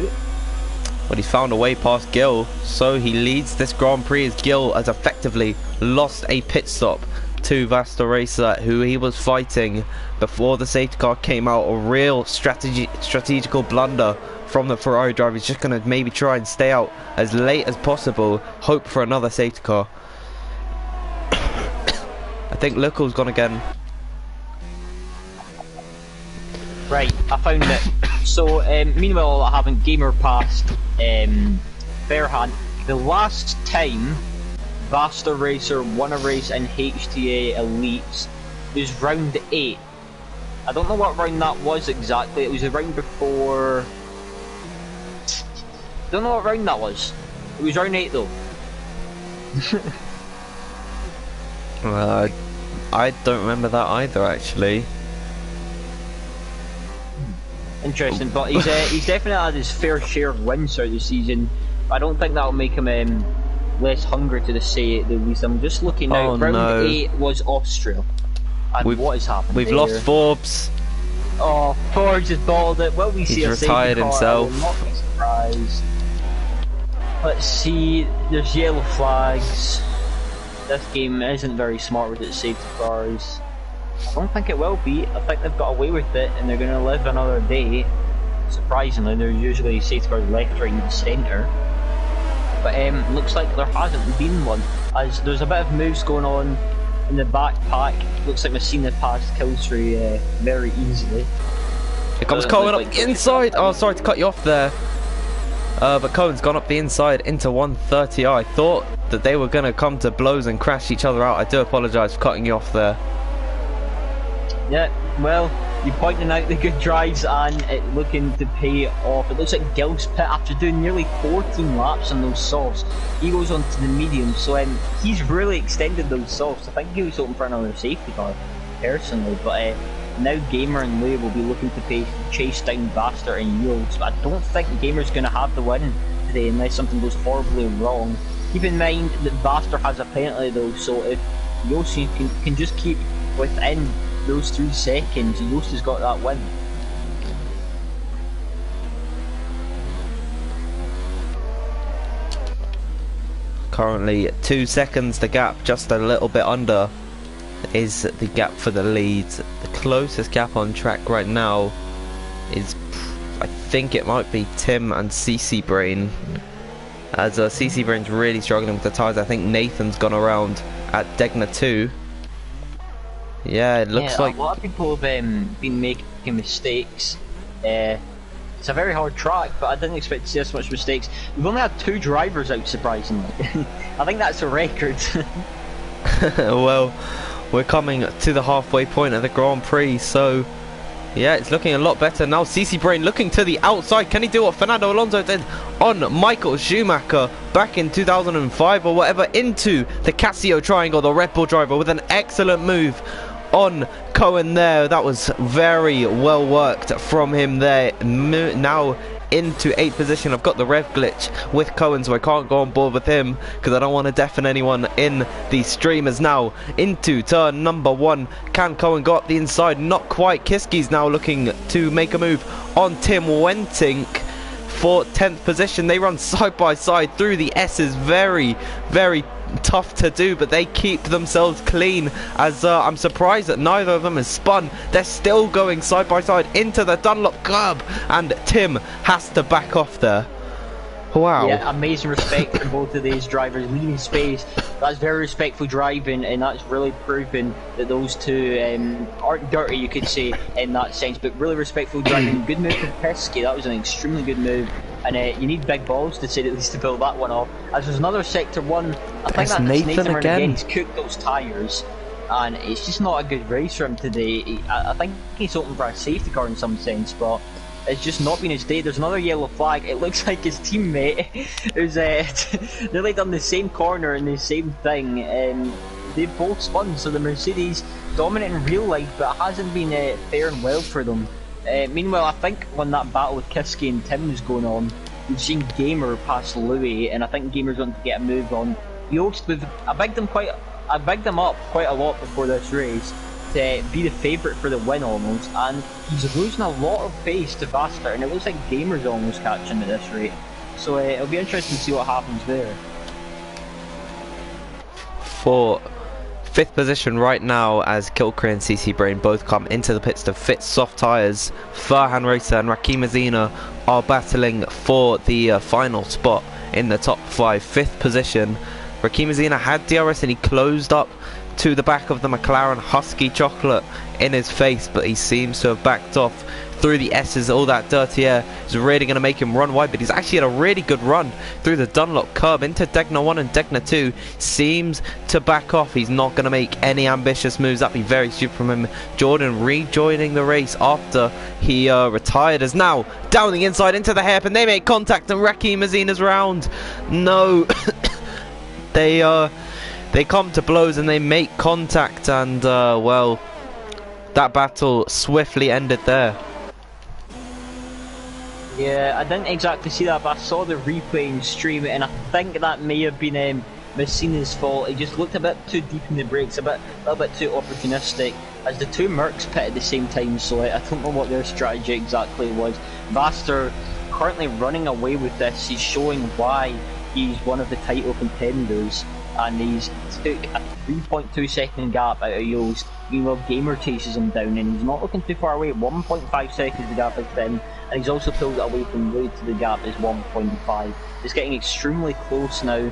But he's found a way past Gil, so he leads this Grand Prix as Gil has effectively lost a pit stop to Vasta Racer, who he was fighting before the safety car came out. A real strategical blunder from the Ferrari driver. He's just going to maybe try and stay out as late as possible, hope for another safety car. I think Little's gone again. Right, I found it. So, meanwhile, I haven't gamer passed Fairhand. The last time Vasta Racer won a race in HTA Elites was round 8. I don't know what round that was exactly. It was a round before. Don't know what round that was. It was round 8 though. I don't remember that either, actually. Interesting, but he's definitely had his fair share of wins throughout the season. I don't think that'll make him less hungry, to say the least. I'm just looking now. Round 8 was Austria. And what has happened? We've lost Forbes. Oh, Forbes has bottled it. Will we see a safety car? He's retired himself. I will not be surprised. Let's see. There's yellow flags. This game isn't very smart with its safety cars. I don't think it will be. I think they've got away with it and they're going to live another day. Surprisingly, there's usually safety cars left, right and centre. But looks like there hasn't been one, as there's a bit of moves going on in the back pack. Looks like Messina passed Kilstree very easily. Here comes Cohen up the inside. Oh, sorry to cut you off there. But Cohen's gone up the inside into 130. I thought that they were going to come to blows and crash each other out. I do apologise for cutting you off there. Yeah, well, you're pointing out the good drives and it looking to pay off. It looks like Gil's pit, after doing nearly 14 laps on those softs, he goes on to the medium, so he's really extended those softs. I think he was hoping for another safety car, personally, but now Gamer and Lou will be looking to chase down Vasta and Yields, but I don't think Gamer's going to have the win today unless something goes horribly wrong. Keep in mind that Vasta has a penalty though, so if Yost can just keep within those 3 seconds, Yost has got that win. Currently 2 seconds the gap, just a little bit under is the gap for the lead. The closest gap on track right now is, I think it might be Tim and CC Brain, as CC Brain's really struggling with the tyres. I think Nathan's gone around at Degna 2. Yeah, it looks like a lot of people have been making mistakes. It's a very hard track, but I didn't expect to see this much mistakes. We've only had 2 drivers out, surprisingly. I think that's a record. Well, we're coming to the halfway point of the Grand Prix, so yeah, it's looking a lot better now. CC Brain looking to the outside. Can he do what Fernando Alonso did on Michael Schumacher back in 2005 or whatever, into the Casio triangle, the Red Bull driver, with an excellent move on Cohen there. That was very well worked from him there. Now into 8th position. I've got the rev glitch with Cohen, so I can't go on board with him because I don't want to deafen anyone in the streamers. Now into turn number 1. Can Cohen go up the inside? Not quite. Kiski's now looking to make a move on Tim Wentink for 10th position. They run side by side through the S's. Very, very tough to do, but they keep themselves clean, as I'm surprised that neither of them has spun. They're still going side by side into the Dunlop curb, and Tim has to back off there. Wow. Yeah, amazing respect from both of these drivers, leaving space. That's very respectful driving, and that's really proven that those two aren't dirty, you could say, in that sense, but really respectful driving. Good move from Pesky. That was an extremely good move And you need big balls to say at least to pull that one off. As there's another sector 1, I think that's Nathan again. He's cooked those tyres, and it's just not a good race for him today. I think he's hoping for a safety car in some sense, but it's just not been his day. There's another yellow flag. It looks like his teammate who's nearly done the same corner and the same thing. They've both spun, so the Mercedes dominant in real life, but it hasn't been fair and well for them. Meanwhile, I think when that battle with Kiski and Tim was going on, we've seen Gamer pass Louis, and I think Gamer's going to get a move on. Yost, I bigged him up quite a lot before this race to be the favourite for the win almost, and he's losing a lot of pace to Vaster, and it looks like Gamer's almost catching him at this rate. So it'll be interesting to see what happens there. For 5th position right now, as Kilcree and CC Brain both come into the pits to fit soft tyres, Farhan Racer and Rakim Azina are battling for the final spot in the top 5. 5th position, Rakim Azina had DRS and he closed up to the back of the McLaren Husky Chocolate in his face, but he seems to have backed off through the S's. All that dirty air is really going to make him run wide, but he's actually had a really good run through the Dunlop curb into Degna 1 and Degna 2. Seems to back off. He's not going to make any ambitious moves. That'd be very stupid from him. Jordan rejoining the race after he retired is now down the inside into the hairpin. They make contact and Rakim Azina's round. No. They come to blows and they make contact, and well, that battle swiftly ended there. Yeah, I didn't exactly see that, but I saw the replay and stream, and I think that may have been Messina's fault. He just looked a bit too deep in the brakes, a little bit too opportunistic, as the two Mercs pit at the same time, so I don't know what their strategy exactly was. Vaster currently running away with this. He's showing why he's one of the title contenders, and he's took a 3.2 second gap out of Yost. Meanwhile, Gamer chases him down, and he's not looking too far away. 1.5 seconds the gap is thin, and he's also pulled it away from Louis to the gap is 1.5. It's getting extremely close now.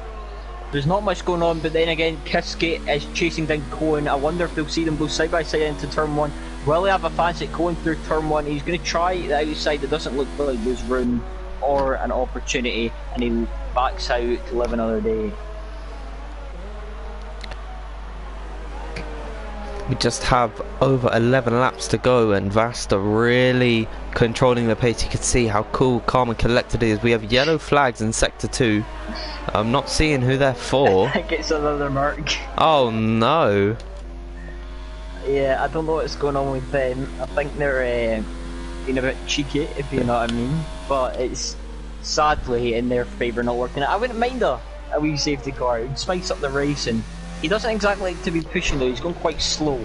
There's not much going on, but then again, Kiski is chasing down Cohen. I wonder if they'll see them go side by side into turn 1. Will he have a fancy at Cohen through turn 1? He's going to try the outside. It doesn't look like there's room or an opportunity, and he backs out to live another day. We just have over 11 laps to go, and Vasta really controlling the pace. You can see how cool, calm and collected he is. We have yellow flags in sector 2. I'm not seeing who they're for. I think it's another Merc. Oh no. Yeah, I don't know what's going on with them. I think they're being a bit cheeky, if you know what I mean. But it's sadly in their favour not working. I wouldn't mind a wee safety car. It would spice up the racing. He doesn't exactly like to be pushing though, he's going quite slow.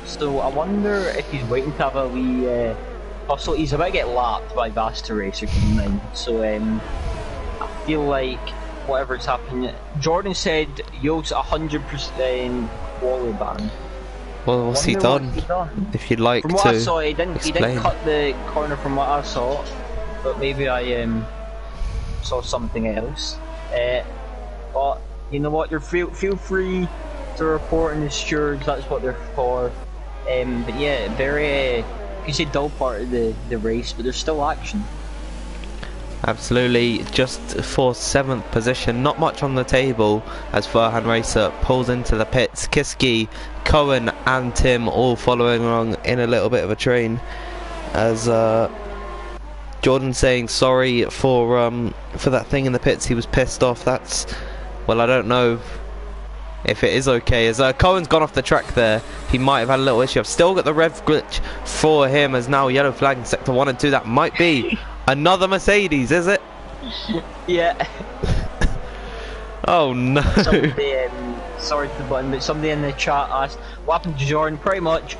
So I wonder if he's waiting to have a wee hustle. He's about to get lapped by Vasta Racer, keep in mind. So I feel like whatever's happening. Jordan said Yost 100% quali ban. Well, what's he done? If you'd like to. From what I saw, he didn't explain. cut the corner from what I saw, but maybe I saw something else. But you know what? Feel free to report in the stewards. That's what they're for. But yeah, very you can say dull part of the race, but there's still action. Absolutely. Just for 7th position, not much on the table as Farhan Racer pulls into the pits. Kiski, Cohen and Tim all following along in a little bit of a train, as Jordan saying sorry for that thing in the pits. He was pissed off. That's, well, I don't know if it is okay, as Cohen's gone off the track there. He might have had a little issue. I've still got the rev glitch for him, as now yellow flag in sector 1 and 2. That might be another Mercedes, is it? Yeah. Oh no. Somebody, sorry to the button, but somebody in the chat asked what happened to Jordan. Pretty much,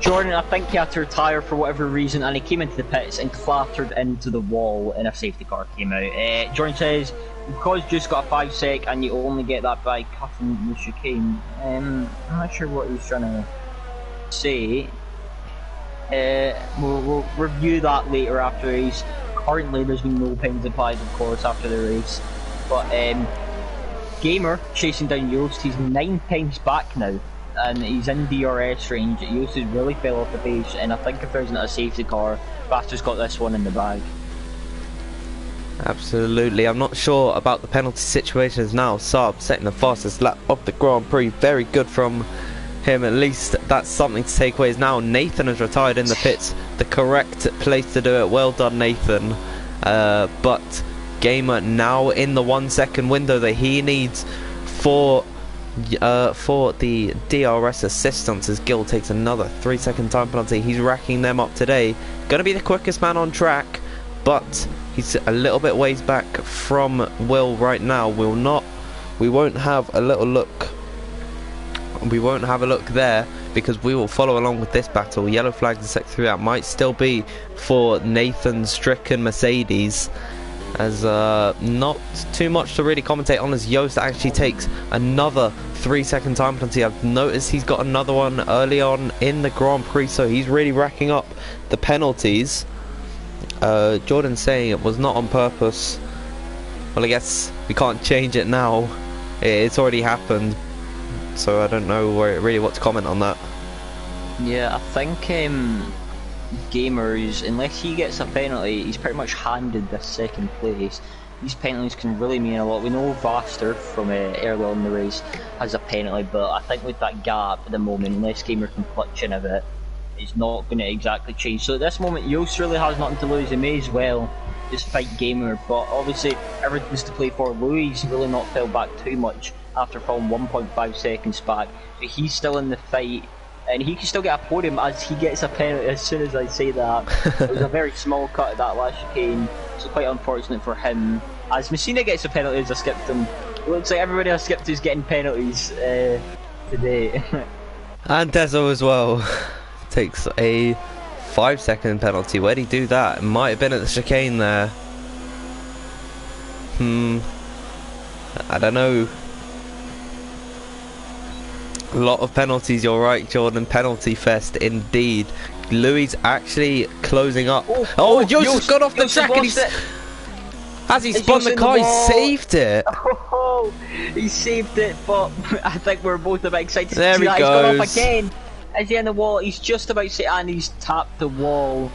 Jordan, I think he had to retire for whatever reason, and he came into the pits and clattered into the wall, and a safety car came out. Jordan says, because just got a 5 sec and you only get that by cutting the chicane. I'm not sure what he's trying to say. We'll review that later after the race. Currently there's been no penalties applied, of course, after the race. But Gamer chasing down Yost. He's 9 times back now, and he's in DRS range. Yost has really fell off the pace, and I think if there's not a safety car, Vaster's got this one in the bag. Absolutely. I'm not sure about the penalty situations now. Saab setting the fastest lap of the Grand Prix. Very good from him. At least that's something to take away. Is now Nathan has retired in the pits. The correct place to do it. Well done, Nathan. But Gamer now in the 1 second window that he needs for the DRS assistance, as Gil takes another 3 second time penalty. He's racking them up today. Gonna be the quickest man on track, but he's a little bit ways back from Will right now. We won't have a little look. We won't have a look there because we will follow along with this battle. Yellow flags in sector 3 out might still be for Nathan's stricken Mercedes, as not too much to really commentate on, as Joost actually takes another 3 second time penalty. I've noticed he's got another one early on in the Grand Prix, so he's really racking up the penalties. Jordan's saying it was not on purpose. Well, I guess we can't change it now. It's already happened, so I don't know really what to comment on that. Yeah, I think Gamers, unless he gets a penalty, he's pretty much handed this second place. These penalties can really mean a lot. We know Vaster from early on in the race has a penalty, but I think with that gap at the moment, unless Gamer can clutch in a bit, it's not going to exactly change. So at this moment, Joost really has nothing to lose. He may as well just fight Gamer, but obviously everything's to play for. Louis really not fell back too much after falling 1.5 seconds back, so he's still in the fight, and he can still get a podium as he gets a penalty. As soon as I say that, it was a very small cut at that last chicane, so quite unfortunate for him. As Messina gets a penalty as I skipped him, it looks like everybody I skipped is getting penalties today. And Dezo as well takes a 5 second penalty. Where'd he do that? It might have been at the chicane there. I don't know. A lot of penalties, you're right, Jordan. Penalty fest indeed. Louis actually closing up. Oh, Joost got off the track and he's... As he spun the car, he saved it. Oh, he saved it, but I think we're both a bit excited to see that. He's gone off again. Is he in the wall? He's just about to say, and he's tapped the wall.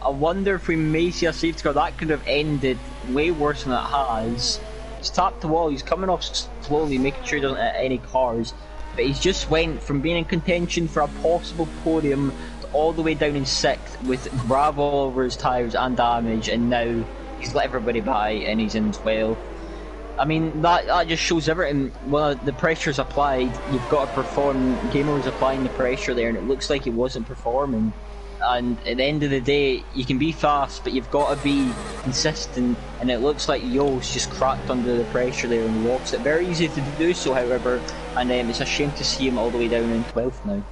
I wonder if we may see a safety car. That could have ended way worse than it has. He's tapped the wall. He's coming off slowly, making sure he doesn't hit any cars. But he's just went from being in contention for a possible podium to all the way down in 6th with grab all over his tyres and damage, and now he's let everybody by and he's in 12th. I mean, that just shows everything. Well, the pressure's applied, you've got to perform. Gamer was applying the pressure there and it looks like he wasn't performing. And at the end of the day, you can be fast, but you've got to be consistent. And it looks like Joost just cracked under the pressure there and lost it. Very easy to do so, however, and it's a shame to see him all the way down in 12th now.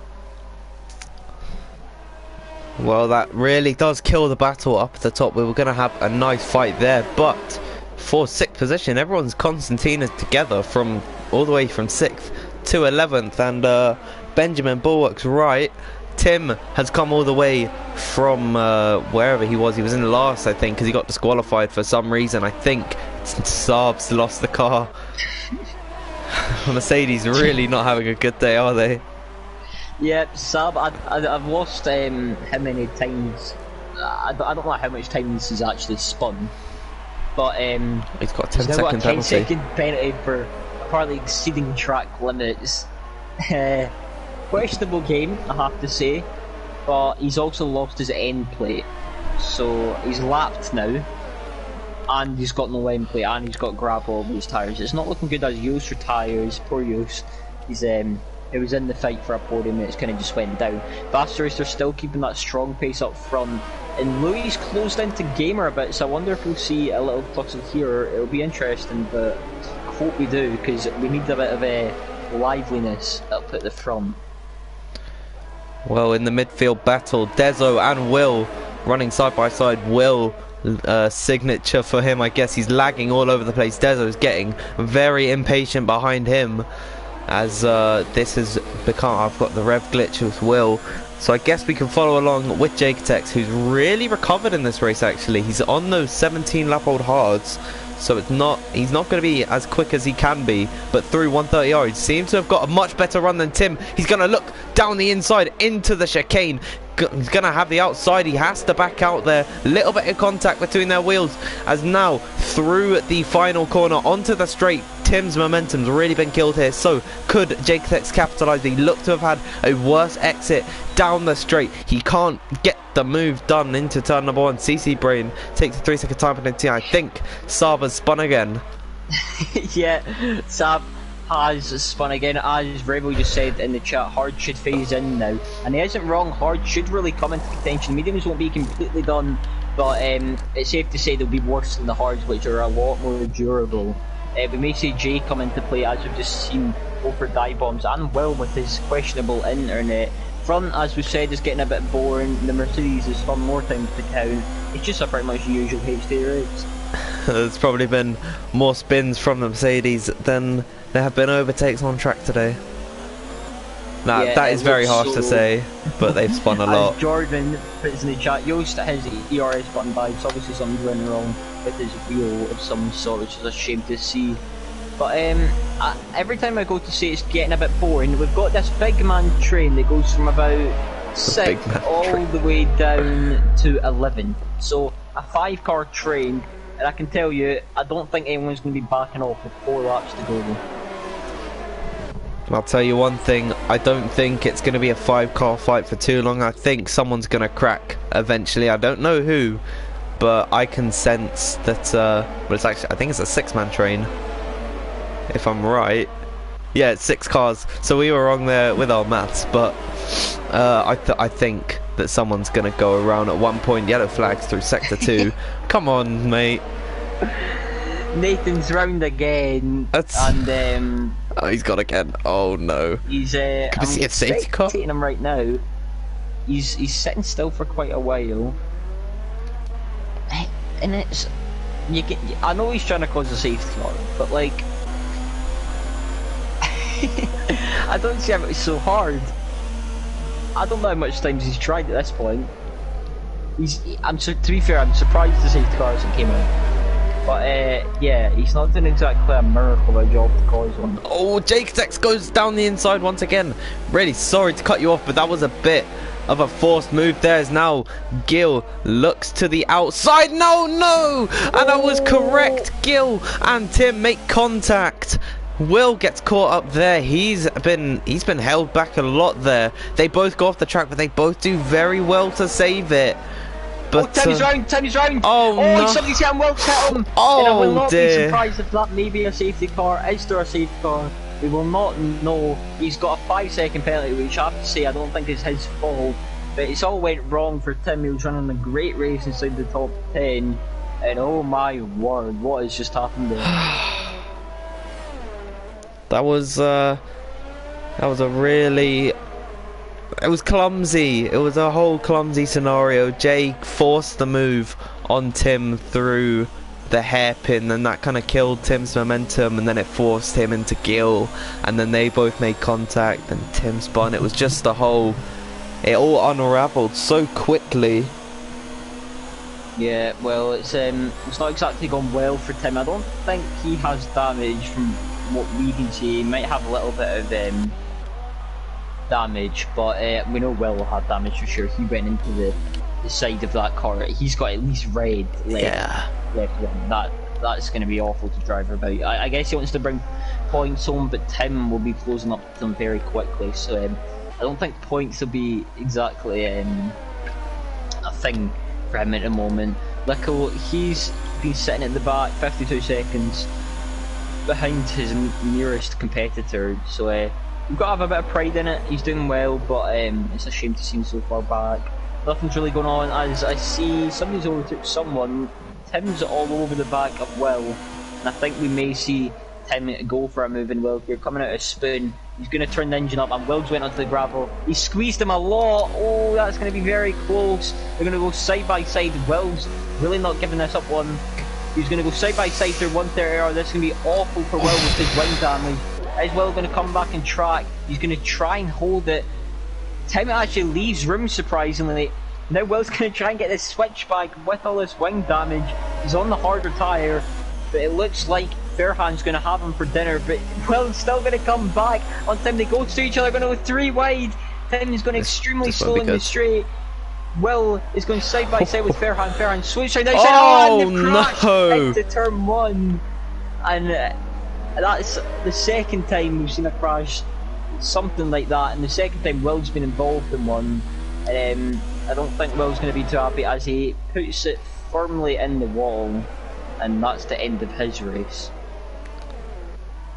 Well, that really does kill the battle up at the top. We were going to have a nice fight there, but for 6th position, everyone's Constantina together from all the way from 6th to 11th, and Benjamin Bulwark's right. Tim has come all the way from wherever he was. He was in last, I think, because he got disqualified for some reason. I think Saab's lost the car. Mercedes really not having a good day, are they? Yeah, Saab, I've lost him many times. I don't know how much time this has actually spun, but he's got a 10-second penalty. 10-second penalty for apparently exceeding track limits. Questionable game, I have to say, but he's also lost his end plate, so he's lapped now, and he's got no end plate, and he's got grab all over his tyres. It's not looking good as Joost retires. Poor Joost. He's he was in the fight for a podium and it's kind of just went down. Vaster still keeping that strong pace up front, and Louis closed into Gamer a bit, so I wonder if we'll see a little tussle here. It'll be interesting, but I hope we do, because we need a bit of a liveliness up at the front. Well, in the midfield battle, Dezo and Will running side by side. Will, signature for him, I guess. He's lagging all over the place. Dezo's getting very impatient behind him, as this has become... I've got the rev glitch with Will, so I guess we can follow along with Jaketex, who's really recovered in this race. Actually, he's on those 17 lap old hards, so he's not going to be as quick as he can be, but through 130R he seems to have got a much better run than Tim. He's going to look down the inside into the chicane. he's gonna have the outside. He has to back out there. Little bit of contact between their wheels as now through the final corner onto the straight. Tim's momentum's really been killed here. So could Jaketex capitalize? He looked to have had a worse exit down the straight. He can't get the move done into turn number 1. CC Brain takes a 3-second time penalty. I think Saab has spun again. Yeah, Saab has spun again. As Rebel just said in the chat, Hard should phase in now, and he isn't wrong. Hard should really come into contention. Mediums won't be completely done, but it's safe to say they'll be worse than the Hards, which are a lot more durable. We may see Jay come into play, as we've just seen, go for dive bombs, and Will with his questionable internet. Front, as we said, is getting a bit boring. The Mercedes has spun more times to count. It's just a pretty much usual HTA race. There's probably been more spins from the Mercedes than there have been overtakes on track today. Nah, yeah, that is very harsh to say, but they've spun a lot. Jordan puts in the chat, Yost has ERS button vibes, obviously something's going wrong with his wheel of some sort, which is a shame to see. But every time I go to say it's getting a bit boring, we've got this big man train that goes from about 6 all the way down to 11. So a 5-car train, and I can tell you, I don't think anyone's going to be backing off with 4 laps to go. I'll tell you one thing, I don't think it's going to be a 5-car fight for too long. I think someone's going to crack eventually. I don't know who, but I can sense that, but it's actually, I think it's a 6-man train, if I'm right. Yeah, it's 6 cars, so we were wrong there with our maths, but I think that someone's going to go around at one point. Yellow flags through sector 2. Come on, mate. Nathan's round again, and oh, he's got again. Oh no. He's can we see a safety car? Him right now. He's sitting still for quite a while, and it's I know he's trying to cause a safety car, but like I don't see how it's so hard. I don't know how much times he's tried at this point. To be fair, I'm surprised the safety car hasn't came out. But yeah, he's not doing exactly a miracle of a job to cause one. Oh, Jaketex goes down the inside once again. Really sorry to cut you off, but that was a bit of a forced move there. As now Gil looks to the outside. No! And I was correct. Gil and Tim make contact. Will gets caught up there. He's been held back a lot there. They both go off the track, but they both do very well to save it. But Timmy's round! Oh no! Somebody's getting well set him! Oh and I will not dear. be surprised if that may be a safety car. Is there a safety car? We will not know. He's got a 5-second penalty, which I have to say I don't think is his fault. But it's all went wrong for Tim. He was running a great race inside the top 10. And oh my word, what has just happened there? That was a really... It was clumsy. It was a whole clumsy scenario. Jay forced the move on Tim through the hairpin, and that kind of killed Tim's momentum, and then it forced him into Gil, and then they both made contact, and Tim spun. It was just the whole... It all unraveled so quickly. Yeah, well, it's not exactly gone well for Tim. I don't think he has damage from what we can see. He might have a little bit of damage, but we know Will had damage for sure. He went into the side of that car. He's got at least red left one. That's going to be awful to drive about. I guess he wants to bring points home, but Tim will be closing up to them very quickly, so I don't think points will be exactly a thing for him at the moment. Lico, he's been sitting at the back 52 seconds behind his nearest competitor, so we've got to have a bit of pride in it. He's doing well, but it's a shame to see him so far back. Nothing's really going on, as I see somebody's overtook someone. Tim's all over the back of Will, and I think we may see Tim go for a move in Will here. Coming out of Spoon, he's going to turn the engine up, and Will's went onto the gravel. He squeezed him a lot. Oh, that's going to be very close. They're going to go side by side. Will's really not giving this up one. He's going to go side by side through 130R. This is going to be awful for Will with his wing damage. Is Will going to come back and track? He's going to try and hold it. Tim actually leaves room, surprisingly. Now Will's going to try and get this switchback with all this wing damage. He's on the harder tyre, but it looks like Fairhand's going to have him for dinner. But Will's still going to come back on Tim. They go to each other, going to go 3 wide. Tim's going extremely slow in the straight. Will is going side by side with Fairhand. Fairhand switch right outside. Oh, And the crash no. into turn 1. And that's the second time we've seen a crash, something like that. And the second time Will's been involved in one. I don't think Will's going to be too happy as he puts it firmly in the wall. And that's the end of his race.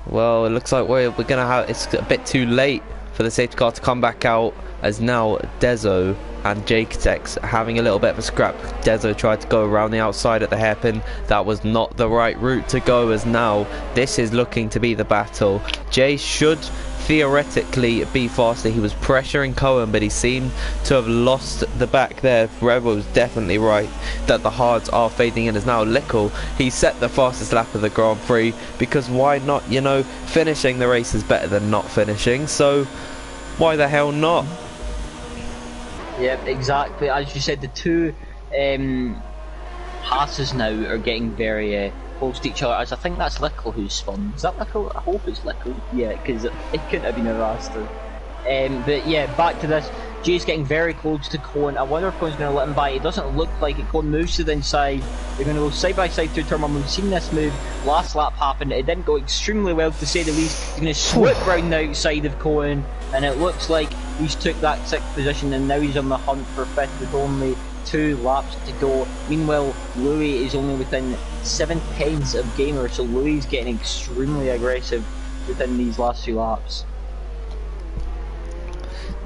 Well, it looks like we're gonna have. It's a bit too late for the safety car to come back out, as now Dezo and Jaketex are having a little bit of a scrap. Dezo tried to go around the outside at the hairpin. That was not the right route to go, as now this is looking to be the battle. Jay should theoretically be faster. He was pressuring Cohen, but he seemed to have lost the back there. Rebel was definitely right that the hards are fading in, as now Lickle, he set the fastest lap of the Grand Prix, because why not? You know, finishing the race is better than not finishing, so why the hell not? Yep, exactly. As you said, the two Haas's now are getting very close to each other, as I think that's Lickle who's spun. Is that Lickle? I hope it's Lickle. Yeah, because it couldn't have been a raster. But yeah, back to this. Jay's getting very close to Cohen. I wonder if Cohen's going to let him by. It doesn't look like it. Cohen moves to the inside. They're going to go side by side through turn 1. We've seen this move last lap happen. It didn't go extremely well, to say the least. He's going to swoop round the outside of Cohen, and it looks like he's took that 6th position, and now he's on the hunt for 5th with only 2 laps to go. Meanwhile, Louis is only within 7/10 of Gamer, so Louis is getting extremely aggressive within these last 2 laps.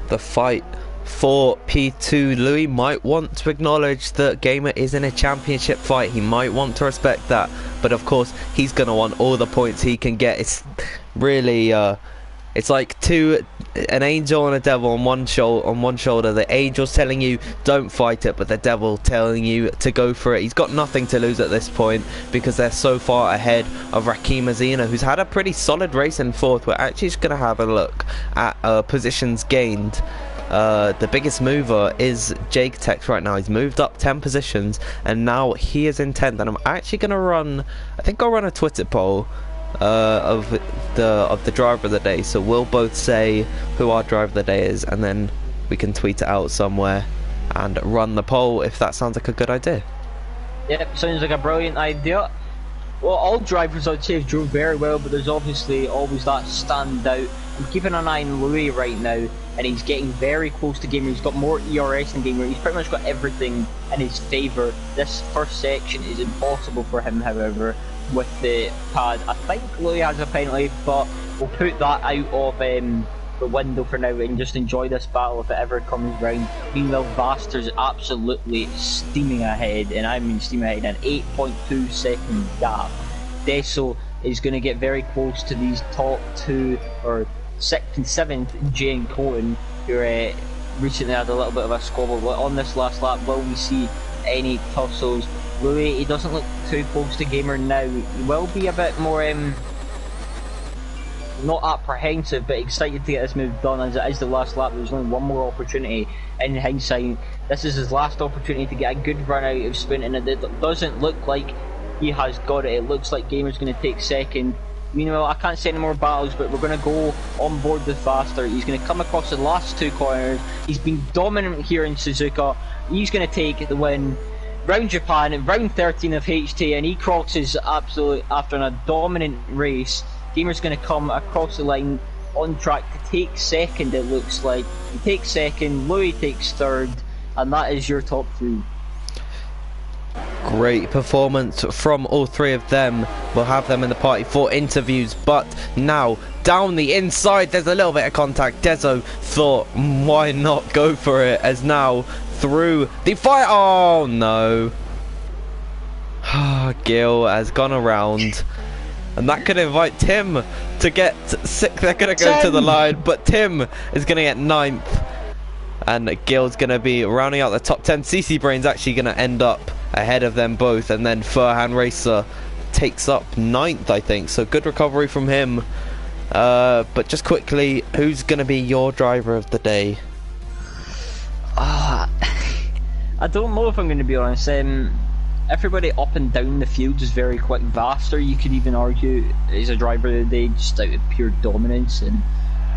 The fight for P2. Louis might want to acknowledge that Gamer is in a championship fight. He might want to respect that, but of course he's going to want all the points he can get. It's really it's like an angel and a devil on one shoulder. The angel's telling you don't fight it, but the devil telling you to go for it. He's got nothing to lose at this point, because they're so far ahead of Rakim Azina, who's had a pretty solid race in 4th. We're actually just going to have a look at positions gained. The biggest mover is Jake Tex right now. He's moved up 10 positions, and now he is in 10th. And I'm actually going to run, I think I'll run a Twitter poll of the driver of the day, so we'll both say who our driver of the day is, and then we can tweet it out somewhere and run the poll, if that sounds like a good idea. Yep, sounds like a brilliant idea. Well, all drivers I'd say have drove very well, but there's obviously always that standout. I'm keeping an eye on Louis right now, and he's getting very close to Gamer. He's got more ERS than Gamer. He's pretty much got everything in his favour. This first section is impossible for him, however, with the pad. I think Louis has a penalty, but we'll put that out of the window for now and just enjoy this battle if it ever comes round. Meanwhile, Vaster's absolutely steaming ahead, and I mean steaming ahead, an 8.2 second gap. Deso is going to get very close to these top 2, or 6th and 7th, Jay and Cohen, who recently had a little bit of a squabble on this last lap. Will we see any tussles? Louis, he doesn't look too close to Gamer now. He will be a bit more not apprehensive, but excited to get this move done, as it is the last lap. There's only one more opportunity. In hindsight, this is his last opportunity to get a good run out of sprint, and it doesn't look like he has got it. It looks like Gamer's going to take 2nd. Meanwhile, I can't say any more battles, but we're going to go on board with Vaster. He's going to come across the last 2 corners. He's been dominant here in Suzuka. He's going to take the win. Round Japan, in round 13 of HTA, and he crosses absolutely after a dominant race. Gamer's going to come across the line on track to take 2nd, it looks like. He takes 2nd, Louis takes 3rd, and that is your top 3. Great performance from all 3 of them. We'll have them in the party for interviews, but now down the inside there's a little bit of contact. Dezo thought, why not go for it, as now through the fire. Oh no. Gil has gone around, and that could invite Tim to get 6th. They're going to go to the line, but Tim is going to get 9th, and Gil's going to be rounding out the top 10. CC Brain's actually going to end up ahead of them both, and then Furhan Racer takes up 9th, I think, so good recovery from him. But just quickly, who's going to be your driver of the day? I don't know, if I'm going to be honest. Everybody up and down the field is very quick. Vaster, you could even argue, is a driver of the day just out of pure dominance, and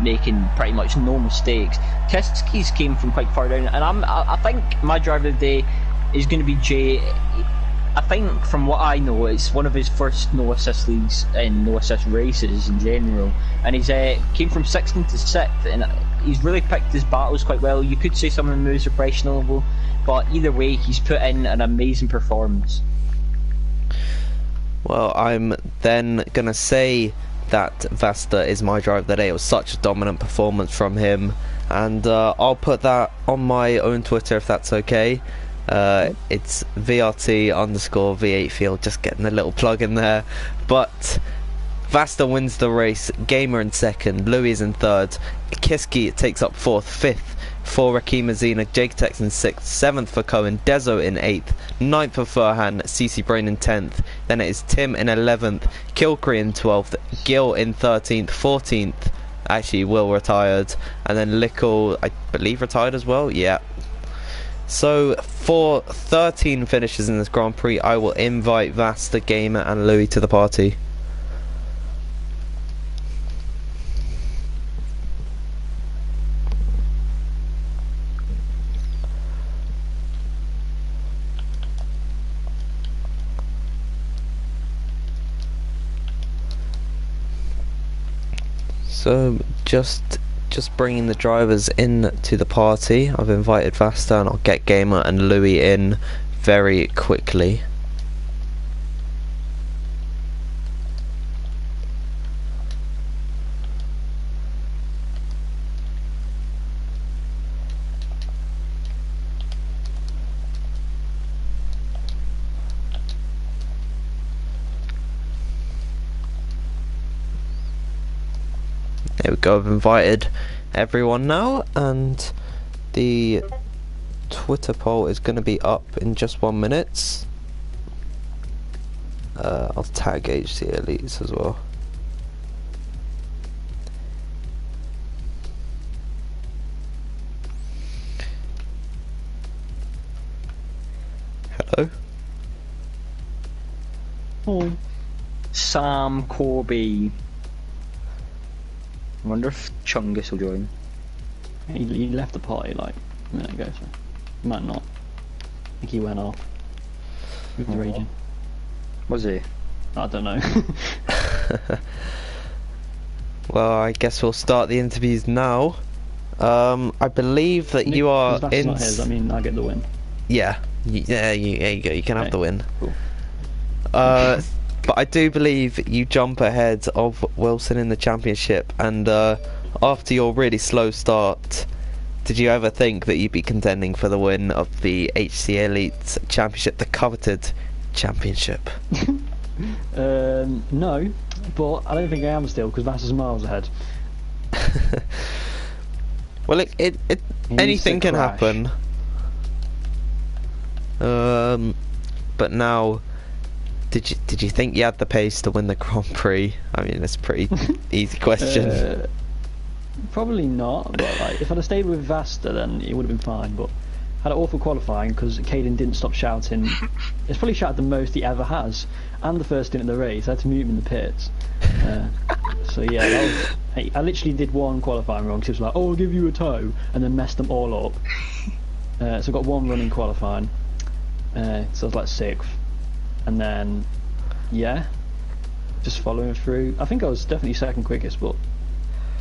making pretty much no mistakes. Kiski's came from quite far down, and I think my driver of the day is going to be Jay. I think from what I know, it's one of his first no assist leagues and no assist races in general, and he's came from 16th to 6th, and he's really picked his battles quite well. You could say some of the moves are questionable, but either way, he's put in an amazing performance. Well, I'm then gonna say that Vasta is my driver of the day. It was such a dominant performance from him, and I'll put that on my own Twitter if that's okay. It's VRT_V8 Field, just getting a little plug in there. But Vasta wins the race, Gamer in second, Louis is in third, Kiski takes up fourth, fifth for Rakim Azina, Jake Tex in sixth, seventh for Cohen, Dezo in eighth, ninth for Furhan, CC Brain in 10th, then it is Tim in 11th, Kilcree in 12th, Gil in 13th, 14th, actually Will retired, and then Lickle, I believe, retired as well, yeah. So for 13 finishes in this Grand Prix, I will invite Vasta, Gamer and Louis to the party. So just bringing the drivers in to the party. I've invited Vasta and I'll get Gamer and Louis in very quickly. There we go, I've invited everyone now, and the Twitter poll is going to be up in just 1 minute. I'll tag HTA ELITES as well. Hello? Oh. Sam Corby. I wonder if Chungus will join. He left the party like a minute ago, so he might not. I think he went off. He was raging. Was he? I don't know. Well, I guess we'll start the interviews now. I believe that you are in. Not his, I mean, I get the win. Yeah, there you go. You can have the win. Cool. But I do believe you jump ahead of Wilson in the championship, and after your really slow start, did you ever think that you'd be contending for the win of the HTA Elite Championship, the coveted championship? No, but I don't think I am still, because Vass's miles ahead. Well, anything can happen. But now, did you think you had the pace to win the Grand Prix? I mean, it's a pretty easy question. Probably not, but like, if I'd have stayed with Vasta, then it would have been fine. But I had an awful qualifying because Caden didn't stop shouting. He's probably shouted the most he ever has, and the first stint in the race. I had to mute him in the pits. So yeah, that was, I literally did one qualifying wrong. He was like, "Oh, I'll give you a tow," and then messed them all up. So I got one run in qualifying. So I was like 6th, and then yeah, just following through. I think I was definitely second quickest, but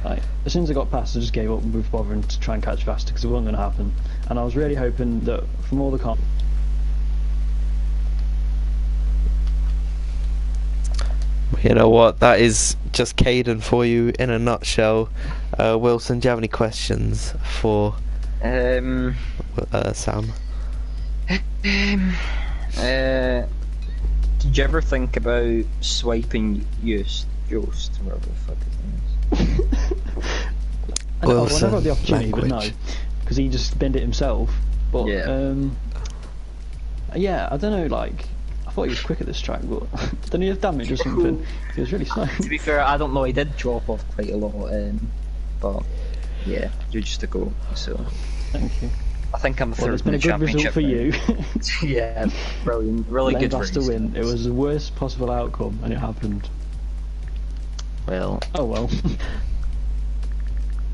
like, as soon as I got past, I just gave up with bothering to try and catch faster because it wasn't going to happen. And I was really hoping that from all the You know what? That is just Caden for you in a nutshell. Wilson, do you have any questions for Sam? Did you ever think about swiping Jost, whatever the fuck his name is? I never got the opportunity, but no, because he just bent it himself. But yeah, I don't know. Like, I thought he was quick at this track, but didn't he have damage or something? He was really slow. To be fair, I don't know. He did drop off quite a lot, but yeah, you're just a go. So thank you. I think I'm third. Well, it's been a good result for you. Yeah, brilliant, really good race. To win. It was the worst possible outcome, and it happened. Well, oh well.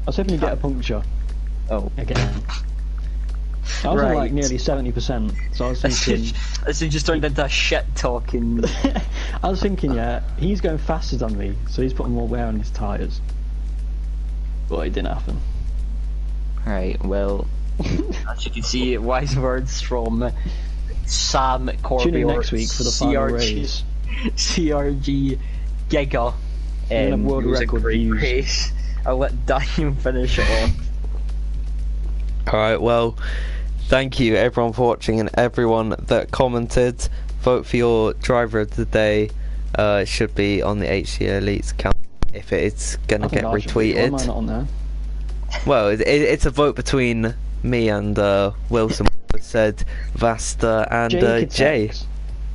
was hoping to get a puncture Oh. again. I was on like Right. nearly 70%, so I was thinking. This has just turned into a shit talking. I was thinking, yeah, he's going faster than me, so he's putting more wear on his tyres. But it didn't happen. Right, well, as you can see, wise words from Sam Corby. Tune in next week for the final race. CRG Giga. We're gonna have world it was record a great views. race. I'll let Daniel finish it off. Alright, well, thank you everyone for watching and everyone that commented. Vote for your driver of the day. It should be on the HTA Elites account if it's gonna get Why am I retweeted. not on there? Well, it's a vote between me and Wilson. Said Vasta and Jay. Kitex.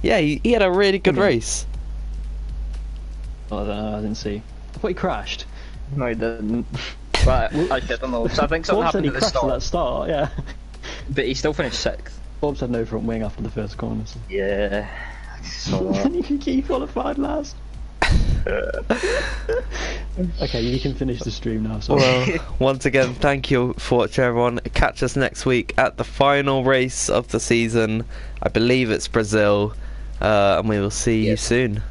Yeah, he had a really good Mhm. race. Oh, I don't know, I didn't see. I thought he crashed. No, I didn't. But I don't know. So I think something Bob said happened he at the crashed at that start. start, yeah. But he still finished 6th. Bob said no front wing after the first corner. So. Yeah. So, He qualified last. Okay, you can finish the stream now. So. Well, once again, thank you for watching, everyone. Catch us next week at the final race of the season. I believe it's Brazil, and we will see you Yes. soon.